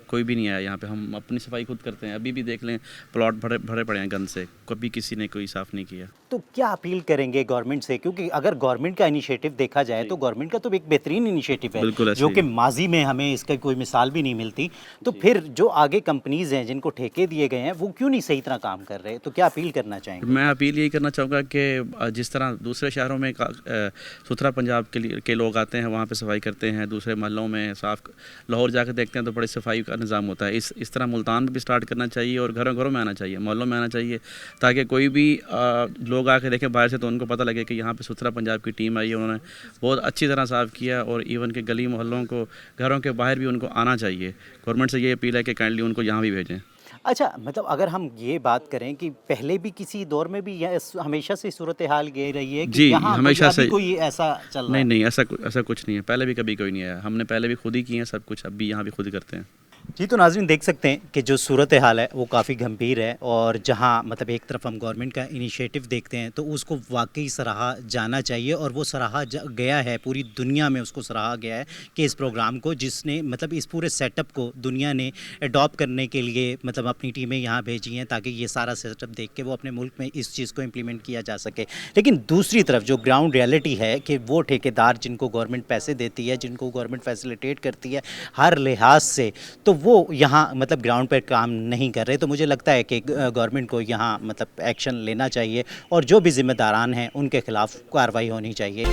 कोई भी नहीं आया यहाँ पे। हम अपनी सफाई खुद करते हैं, अभी भी देख लें प्लॉट भरे पड़े हैं गंद से, कभी किसी ने कोई साफ़ नहीं किया। तो क्या अपील करेंगे गवर्नमेंट से? क्योंकि अगर गवर्नमेंट का इनिशिएटिव देखा जाए तो गवर्नमेंट का तो एक बेहतरीन इनिशिएटिव है, जो कि माजी में हमें इसका कोई मिसाल भी नहीं मिलती। तो फिर जो आगे कंपनीज़ हैं जिनको ठेके दिए गए हैं, वो क्यों नहीं सही तरह काम कर रहे? तो क्या अपील करना चाहेंगे? मैं अपील यही करना चाहूँगा कि जिस तरह दूसरे शहरों में सुथरा पंजाब के लोग आते हैं, वहाँ पर सफाई करते हैं, दूसरे महलों में साफ, लाहौर जाकर देखते हैं तो बड़ी सफाई का निज़ाम होता है। इस तरह मुल्तान में भी स्टार्ट करना चाहिए और घरों घरों में आना चाहिए, मोहल्लों में आना चाहिए, ताकि कोई भी लोग आके देखें बाहर से तो उनको पता लगे कि यहाँ पे सुथरा पंजाब की टीम आई है, उन्होंने बहुत अच्छी तरह साफ़ किया। और इवन के गली मोहल्लों को, घरों के बाहर भी उनको आना चाहिए। गवर्नमेंट से ये अपील है कि काइंडली उनको यहाँ भी भेजें। अच्छा, मतलब अगर हम ये बात करें कि पहले भी किसी दौर में भी यह हमेशा से सूरत हाल ये रही है कि जी, यहाँ हमेशा अभी से कोई ऐसा चल रहा नहीं है? नहीं, ऐसा कुछ नहीं है। पहले भी कभी कोई नहीं आया, हमने पहले भी खुद ही किए हैं सब कुछ, अब भी यहाँ भी खुद ही करते हैं। जी, तो नाज़रीन देख सकते हैं कि जो सूरत हाल है वो काफ़ी गंभीर है, और जहां मतलब एक तरफ हम गवर्नमेंट का इनिशिएटिव देखते हैं तो उसको वाकई सराहा जाना चाहिए, और वो सराहा गया है, पूरी दुनिया में उसको सराहा गया है कि इस प्रोग्राम को जिसने मतलब इस पूरे सेटअप को दुनिया ने अडॉप्ट करने के लिए मतलब अपनी टीमें यहाँ भेजी हैं ताकि ये सारा सेटअप देख के वो अपने मुल्क में इस चीज़ को इम्प्लीमेंट किया जा सके। लेकिन दूसरी तरफ जो ग्राउंड रियलिटी है कि वो ठेकेदार जिनको गवर्नमेंट पैसे देती है, जिनको गवर्नमेंट फैसिलिटेट करती है हर लिहाज से, तो वो यहाँ मतलब ग्राउंड पर काम नहीं कर रहे। तो मुझे लगता है कि गवर्नमेंट को यहाँ मतलब एक्शन लेना चाहिए, और जो भी जिम्मेदारान हैं उनके खिलाफ कार्रवाई होनी चाहिए।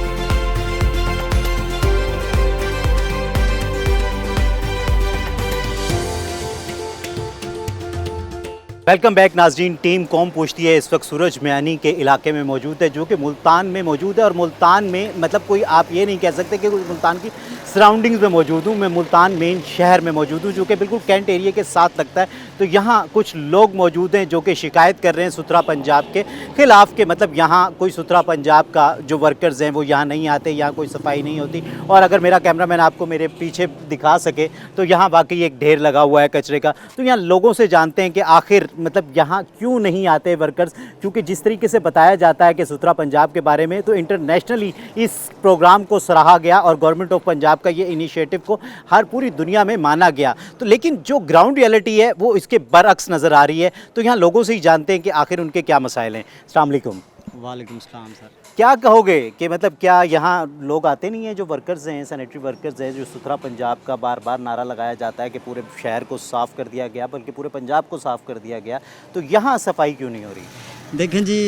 वेलकम बैक नाज़रीन। टीम कौम पूछती है इस वक्त सूरज मियानी के इलाके में मौजूद है, जो कि मुल्तान में मौजूद है, और मुल्तान में मतलब कोई आप ये नहीं कह सकते कि मुल्तान की सराउंडिंग्स में मौजूद हूँ। मैं मुल्तान मेन शहर में मौजूद हूँ, जो कि बिल्कुल कैंट एरिया के साथ लगता है। तो यहाँ कुछ लोग मौजूद हैं जो कि शिकायत कर रहे हैं सुथरा पंजाब के ख़िलाफ़ के मतलब यहाँ कोई सुथरा पंजाब का जो वर्कर्स हैं वो यहाँ नहीं आते, यहाँ कोई सफाई नहीं होती। और अगर मेरा कैमरामैन आपको मेरे पीछे दिखा सके तो यहाँ वाकई एक ढेर लगा हुआ है कचरे का। तो यहाँ लोगों से जानते हैं कि आखिर मतलब यहाँ क्यों नहीं आते वर्कर्स, क्योंकि जिस तरीके से बताया जाता है कि सुथरा पंजाब के बारे में, तो इंटरनेशनली इस प्रोग्राम को सराहा गया और गवर्नमेंट ऑफ पंजाब का ये इनिशिएटिव को हर पूरी दुनिया में माना गया। तो लेकिन जो ग्राउंड रियलिटी है वो इसके बरअक्स नज़र आ रही है। तो यहाँ लोगों से ही जानते हैं कि आखिर उनके क्या मसाइल हैं। अस्सलाम वालेकुम। वालेकुम सलाम सर। क्या कहोगे कि मतलब क्या यहाँ लोग आते नहीं हैं, जो वर्कर्स हैं, सैनिटरी वर्कर्स हैं, जो सुथरा पंजाब का बार बार नारा लगाया जाता है कि पूरे शहर को साफ़ कर दिया गया, बल्कि पूरे पंजाब को साफ़ कर दिया गया, तो यहाँ सफाई क्यों नहीं हो रही? देखें जी,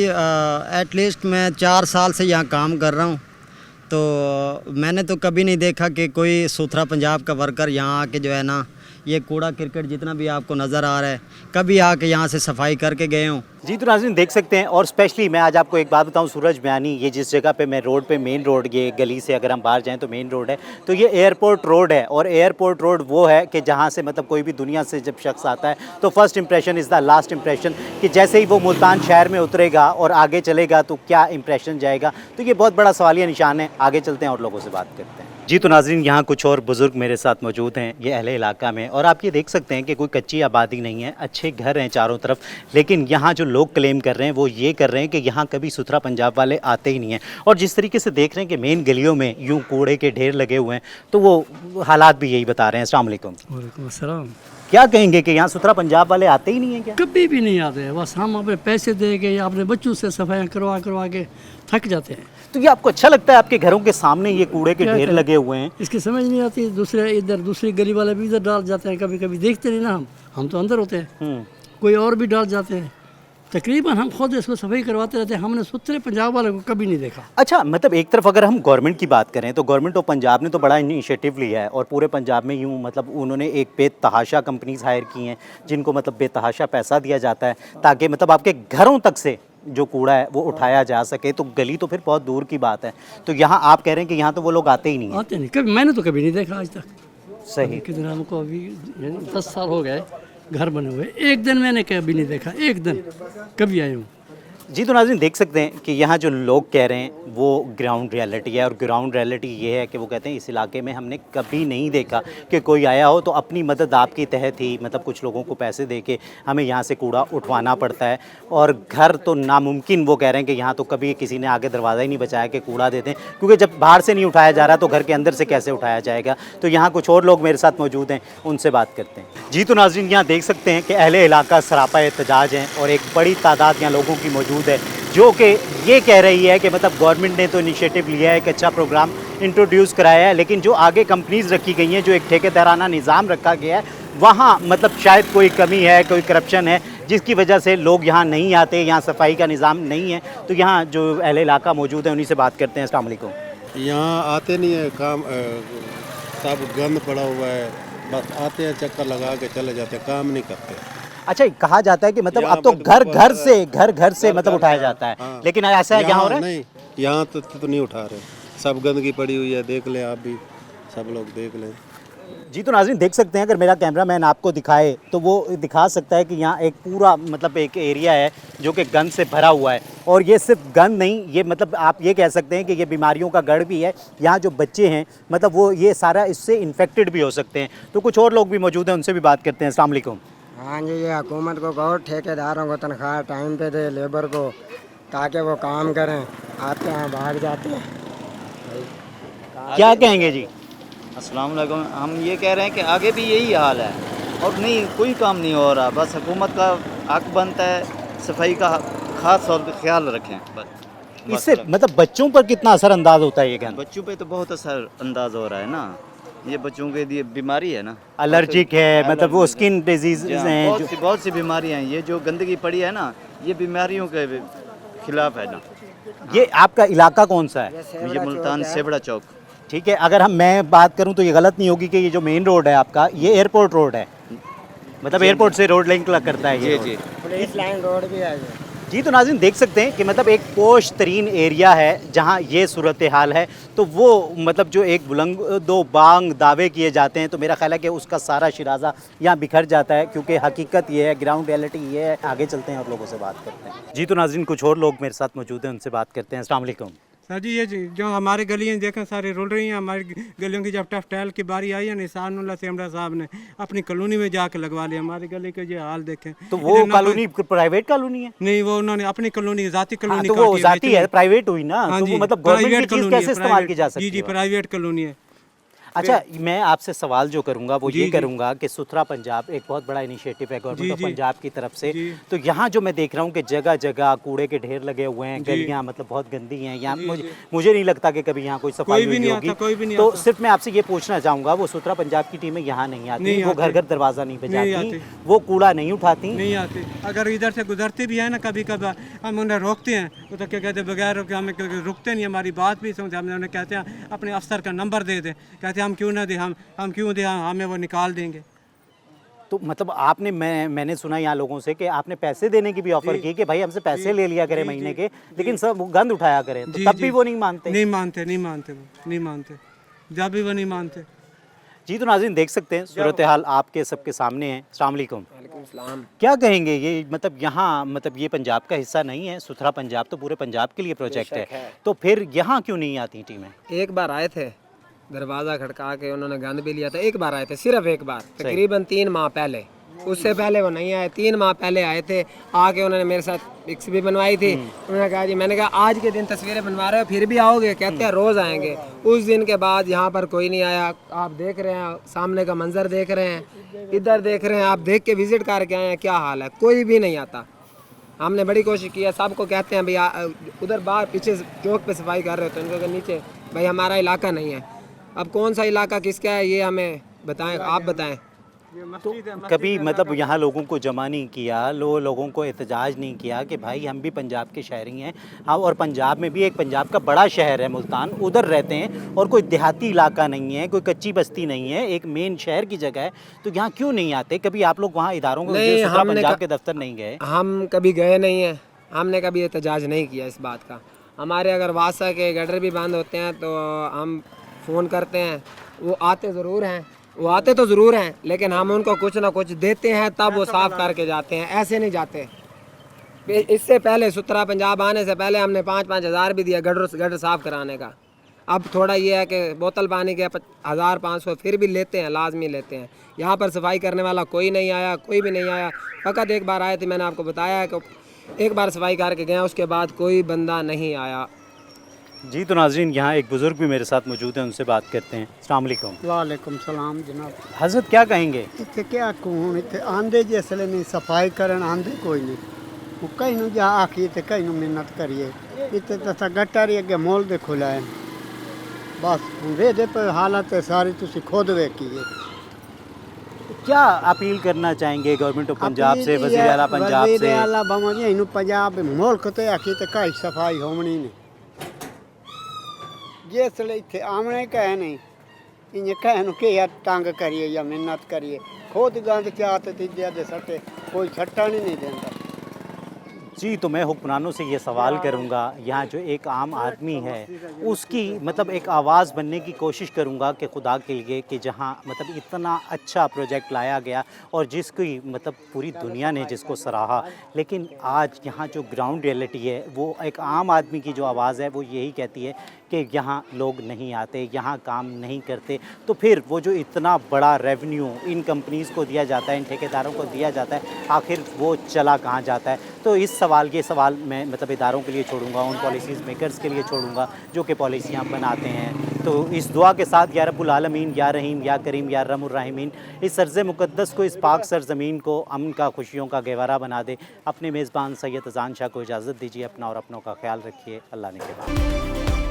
एटलीस्ट मैं 4 साल से यहाँ काम कर रहा हूँ, तो मैंने तो कभी नहीं देखा कि कोई सुथरा पंजाब का वर्कर यहाँ आके जो है ना, ये कूड़ा क्रिकेट जितना भी आपको नज़र आ रहा है, कभी आके यहाँ से सफाई करके गए हों। जी, तो नाज़रीन देख सकते हैं। और स्पेशली मैं आज आपको एक बात बताऊं, सूरज मियानी ये जिस जगह पे मैं रोड पे मेन रोड, ये गली से अगर हम बाहर जाएं तो मेन रोड है, तो ये एयरपोर्ट रोड है। और एयरपोर्ट रोड वो है कि जहां से मतलब कोई भी दुनिया से जब शख्स आता है तो first impression is the last impression, कि जैसे ही वो मुल्तान शहर में उतरेगा और आगे चलेगा तो क्या इंप्रेशन जाएगा। तो ये बहुत बड़ा सवालिया निशान है। आगे चलते हैं और लोगों से बात करते हैं। जी, तो नाज़रीन यहाँ कुछ और बुज़ुर्ग मेरे साथ मौजूद हैं ये अहले इलाका में, और आप ये देख सकते हैं कि कोई कच्ची आबादी नहीं है, अच्छे घर हैं चारों तरफ। लेकिन यहाँ जो लोग क्लेम कर रहे हैं वो ये कर रहे हैं कि यहाँ कभी सुथरा पंजाब वाले आते ही नहीं हैं। और जिस तरीके से देख रहे हैं कि मेन गलियों में यूँ कूड़े के ढेर लगे हुए हैं, तो वो हालात भी यही बता रहे हैं। अस्सलाम वालेकुम। वालेकुम अस्सलाम। क्या कहेंगे कि यहाँ सुथरा पंजाब वाले आते ही नहीं हैं क्या? कभी भी नहीं आते हैं, बस हम अपने पैसे दे के या अपने बच्चों से सफाई करवा करवा के थक जाते हैं। तो ये आपको अच्छा लगता है? आपके घरों के सामने ये कूड़े के ढेर लगे हुए हैं, इसकी समझ नहीं आती। दूसरे इधर दूसरी गली वाले भी इधर डाल जाते हैं, कभी कभी देखते नहीं ना, हम तो अंदर होते हैं, कोई और भी डाल जाते हैं। तकरीबन हम खुद इसको सफाई करवाते रहते हैं, हमने सुथरे पंजाब वाले को कभी नहीं देखा। अच्छा, मतलब एक तरफ अगर हम गवर्नमेंट की बात करें तो गवर्नमेंट ऑफ पंजाब ने तो बड़ा इनिशिएटिव लिया है, और पूरे पंजाब में यूँ मतलब उन्होंने एक बेतहाशा कंपनीज हायर की हैं जिनको मतलब बेतहाशा पैसा दिया जाता है ताकि मतलब आपके घरों तक से जो कूड़ा है वो उठाया जा सके। तो गली तो फिर बहुत दूर की बात है। तो यहाँ आप कह रहे हैं कि यहाँ तो वो लोग आते ही नहीं हैं? आते नहीं, कभी मैंने तो कभी नहीं देखा आज तक। सही। कितना हमको अभी 10 साल हो गए घर बने हुए, एक दिन मैंने कभी नहीं देखा, एक दिन कभी आया हूँ। जी, तो नाज़रीन देख सकते हैं कि यहाँ जो लोग कह रहे हैं वो ग्राउंड रियलिटी है, और ग्राउंड रियलिटी ये है कि वो कहते हैं इस इलाके में हमने कभी नहीं देखा कि कोई आया हो तो अपनी मदद आपके तहत ही मतलब कुछ लोगों को पैसे दे के हमें यहाँ से कूड़ा उठवाना पड़ता है। और घर तो नामुमकिन, वो कह रहे हैं कि यहाँ तो कभी किसी ने आगे दरवाज़ा ही नहीं बचाया कि कूड़ा दे दें, क्योंकि जब बाहर से नहीं उठाया जा रहा तो घर के अंदर से कैसे उठाया जाएगा। तो यहाँ कुछ और लोग मेरे साथ मौजूद हैं, उनसे बात करते हैं। जी, तो नाज़रीन यहाँ देख सकते हैं कि अहले इलाका सरापा एहतजाज हैं, और एक बड़ी तादाद यहाँ लोगों की मौजूद है जो कि ये कह रही है कि मतलब गवर्नमेंट ने तो इनिशिएटिव लिया है, एक अच्छा प्रोग्राम इंट्रोड्यूस कराया है, लेकिन जो आगे कंपनीज रखी गई हैं, जो एक ठेकेदाराना निज़ाम रखा गया है, वहाँ मतलब शायद कोई कमी है, कोई करप्शन है, जिसकी वजह से लोग यहाँ नहीं आते, यहाँ सफाई का निज़ाम नहीं है। तो यहाँ जो अहले इलाका मौजूद है उन्हीं से बात करते हैं। अस्सलाम वालेकुम। यहाँ आते नहीं है, काम सब गंद पड़ा हुआ है, बस आते हैं चक्कर लगा के चले जाते हैं, काम नहीं करते। अच्छा, कहा जाता है कि मतलब अब तो घर घर से मतलब उठाया जाता है, लेकिन ऐसा है यहाँ हो रहा है? नहीं, यहाँ तो नहीं उठा रहे, सब गंदगी पड़ी हुई है, देख लें आप भी, सब लोग देख लें। जी तो नाज़रीन देख सकते हैं, अगर मेरा कैमरामैन आपको दिखाए तो वो दिखा सकता है कि यहाँ एक पूरा मतलब एक एरिया है जो कि गंद से भरा हुआ है। और ये सिर्फ गंद नहीं, ये मतलब आप ये कह सकते हैं कि ये बीमारियों का गढ़ भी है। यहाँ जो बच्चे हैं मतलब वो ये सारा इससे इन्फेक्टेड भी हो सकते हैं। तो कुछ और लोग भी मौजूद हैं, उनसे भी बात करते हैं। अस्सलाम वालेकुम। हाँ जी, ये हुकूमत को कहो ठेकेदारों को तनख्वाह टाइम पे दे, लेबर को, ताकि वो काम करें। आते हैं भाग जाते हैं। क्या कहेंगे जी? अस्सलाम वालेकुम। हम ये कह रहे हैं कि आगे भी यही हाल है और नहीं कोई काम नहीं हो रहा। बस हुकूमत का हक बनता है सफाई का खास तौर पर ख्याल रखें। बस इससे मतलब बच्चों पर कितना असर अंदाज होता है ये गंद? बच्चों पे तो बहुत असर अंदाज हो रहा है ना। ये बच्चों के लिए बीमारी है ना, एलर्जिक है, मतलब वो स्किन डिजीज हैं, बहुत सी बीमारियाँ हैं। ये जो गंदगी पड़ी है ना, ये बीमारियों के खिलाफ है ना। ये आपका इलाका कौन सा है? ये मुल्तान सेवड़ा चौक। ठीक है, अगर मैं बात करूं तो ये गलत नहीं होगी कि ये जो मेन रोड है आपका, ये एयरपोर्ट रोड है, मतलब एयरपोर्ट से रोड लिंक करता है ये। जी पुलिस लाइन रोड भी है ये। जी तो नाज़रीन देख सकते हैं कि मतलब एक पोश तरीन एरिया है जहां ये सूरत हाल है। तो वो मतलब जो एक बुलंद दो बांग दावे किए जाते हैं, तो मेरा ख्याल है कि उसका सारा शिराजा यहाँ बिखर जाता है, क्योंकि हकीकत ये है, ग्राउंड रियलिटी ये है। आगे चलते हैं और लोगों से बात करते हैं। जी तो नाज़रीन कुछ और लोग मेरे साथ मौजूद हैं, उनसे बात करते हैं। अस्सलाम वालेकुम। सर जी, ये जो हमारी गलियाँ देखें सारी रुल रही हैं। हमारी गलियों की जब टफ टाइल की बारी आई है, निसानुल्लाह सेमरा साहब ने अपनी कॉलोनी में जाके लगवा लिया। हमारी गली के ये हाल देखें। तो वो कॉलोनी प्राइवेट कॉलोनी है? नहीं, वो उन्होंने अपनी कॉलोनी जाती कॉलोनी तो वो जाती है, प्राइवेट हुई ना। तो वो मतलब गवर्नमेंट की चीज़ कैसे इस्तेमाल की जा सकती है? जी, प्राइवेट कॉलोनी है। अच्छा, मैं आपसे सवाल जो करूंगा वो ये करूंगा कि सुथरा पंजाब एक बहुत बड़ा इनिशिएटिव है गवर्नमेंट ऑफ पंजाब की तरफ से। तो यहाँ जो मैं देख रहा हूँ कि जगह जगह कूड़े के ढेर लगे हुए हैं, गलियाँ मतलब बहुत गंदी हैं यहाँ। मुझे नहीं लगता कि कभी यहाँ कोई सफाई हुई होगी। तो सिर्फ मैं आपसे ये पूछना चाहूँगा, वो सुथरा पंजाब की टीमें यहाँ नहीं आती, वो घर घर दरवाज़ा नहीं बजाती, वो कूड़ा नहीं उठाती? नहीं आती। अगर इधर से गुजरती भी है ना, कभी कभी हम उन्हें रोकते हैं। वो तो क्या कहते हैं, बगैर हमें रुकते नहीं, हमारी बात भी समझते। हमने उन्हें कहते हैं अपने अफसर का नंबर दे दें, कहते हैं हम क्यों ना दें, हम क्यों दें, हमें वो निकाल देंगे। तो मतलब आपने मैंने सुना यहाँ लोगों से कि आपने पैसे देने की भी ऑफर की कि भाई हमसे पैसे ले लिया करें महीने के, लेकिन सब गंद उठाया करें, तो तब भी वो नहीं मानते? नहीं मानते, जब भी वो नहीं मानते। जी तो नाज़रीन देख सकते हैं सूरत हाल आपके सबके सामने है। अस्सलाम वालेकुम। क्या कहेंगे, ये मतलब यहाँ मतलब ये पंजाब का हिस्सा नहीं है? सुथरा पंजाब तो पूरे पंजाब के लिए प्रोजेक्ट है, तो फिर यहाँ क्यों नहीं आती टीमें? एक बार आए थे, दरवाज़ा खड़का के उन्होंने गंद भी लिया था। एक बार आए थे, सिर्फ एक बार, तकरीबन 3 माह पहले। उससे पहले वो नहीं आए, 3 माह पहले आए थे। आके उन्होंने मेरे साथ पिक्स भी बनवाई थी। उन्होंने कहा जी, मैंने कहा आज के दिन तस्वीरें बनवा रहे हो, फिर भी आओगे? कहते हैं रोज़ आएंगे। उस दिन के बाद यहाँ पर कोई नहीं आया। आप देख रहे हैं, सामने का मंजर देख रहे हैं, इधर देख रहे हैं, आप देख के विजिट करके आए हैं, क्या हाल है, कोई भी नहीं आता। हमने बड़ी कोशिश की है, सबको कहते हैं भैया उधर बाहर पीछे चौक पे सफाई कर रहे हो, तो उनको नीचे भाई हमारा इलाका नहीं है। अब कौन सा इलाका किसका है ये हमें बताएं, आप बताएं। तो कभी मतलब यहाँ लोगों को जमा नहीं किया, लोगों को एहतजाज नहीं किया कि भाई हम भी पंजाब के शहरी हैं? हाँ, और पंजाब में भी एक पंजाब का बड़ा शहर है मुल्तान, उधर रहते हैं और कोई देहाती इलाका नहीं है, कोई कच्ची बस्ती नहीं है, एक मेन शहर की जगह है। तो यहाँ क्यों नहीं आते? कभी आप लोग वहाँ इदारों को, पंजाब के दफ्तर नहीं गए? हम कभी गए नहीं हैं, हमने कभी एहतजाज नहीं किया इस बात का। हमारे अगर वासा के गटर भी बंद होते हैं तो हम फ़ोन करते हैं, वो आते ज़रूर हैं, वो आते तो ज़रूर हैं, लेकिन हम उनको कुछ ना कुछ देते हैं तब वो साफ़ करके जाते हैं, ऐसे नहीं जाते। इससे पहले सुथरा पंजाब आने से पहले हमने 5-5 हज़ार भी दिया गटर साफ़ कराने का। अब थोड़ा ये है कि बोतल पानी के 1500 फिर भी लेते हैं, लाजमी लेते हैं। यहाँ पर सफाई करने वाला कोई नहीं आया, कोई भी नहीं आया। फ़कत एक बार आए थे, मैंने आपको बताया कि एक बार सफाई करके गया, उसके बाद कोई बंदा नहीं आया। जी तो नाज़रीन यहाँ एक बुज़ुर्ग भी मेरे साथ मौजूद हैं, उनसे बात करते हैं। अस्सलाम वालेकुम। वालेकुम सलाम जनाब। हज़रत क्या कहेंगे? इतने क्या कहूँ, इतने आंदे जिसले नहीं सफाई करन आंदे कोई नहीं, वो कहीं नू जा आखिए तो कहीं नू मिन्नत करिए। इतने तो गटर ही अगे मोल दे खुला है, बस रेदे पर हालत है सारी तुसी खुद वेखिए। क्या अपील करना चाहेंगे गवर्नमेंट ऑफ पंजाब से, वज़ीर आला पंजाब से? वज़ीर आला बमजी इनू पंजाब मुल्क तो आखिए तो कहीं सफाई होनी नहीं, जिसले इतने आमने कहे नहीं, इन्हें कहन के यार तंग करिए या मिन्नत करिए, खुद गंद चाहते तीजे दे सटे, कोई छट्टा नहीं देता। जी, तो मैं हुक्मरानों से ये सवाल करूंगा, यहाँ जो एक आम आदमी है उसकी मतलब एक आवाज़ बनने की कोशिश करूंगा कि खुदा के लिए कि जहाँ मतलब इतना अच्छा प्रोजेक्ट लाया गया और जिसकी मतलब पूरी दुनिया ने जिसको सराहा, लेकिन आज यहाँ जो ग्राउंड रियलिटी है वो एक आम आदमी की जो आवाज़ है वो यही कहती है कि यहाँ लोग नहीं आते, यहाँ काम नहीं करते। तो फिर वो जो इतना बड़ा रेवेन्यू इन कंपनीज़ को दिया जाता है, इन ठेकेदारों को दिया जाता है, आखिर वो चला कहाँ जाता है? तो ये सवाल मैं मतलब इदारों के लिए छोड़ूंगा, उन पॉलिसीज़ मेकर्स के लिए छोड़ूंगा जो कि पॉलिसियाँ बनाते हैं। तो इस दुआ के साथ या रब्बुल आलमीन, या रहीम, या करीम, या रहमुर राहिमीन, इस सरज़े मुक़द्दस को, इस पाक सरज़मीन को अमन का, खुशियों का गहवारा बना दे। अपने मेज़बान सैयद अज़ान शाह को इजाज़त दीजिए। अपना और अपनों का ख्याल रखिए। अल्लाह ने के बाद।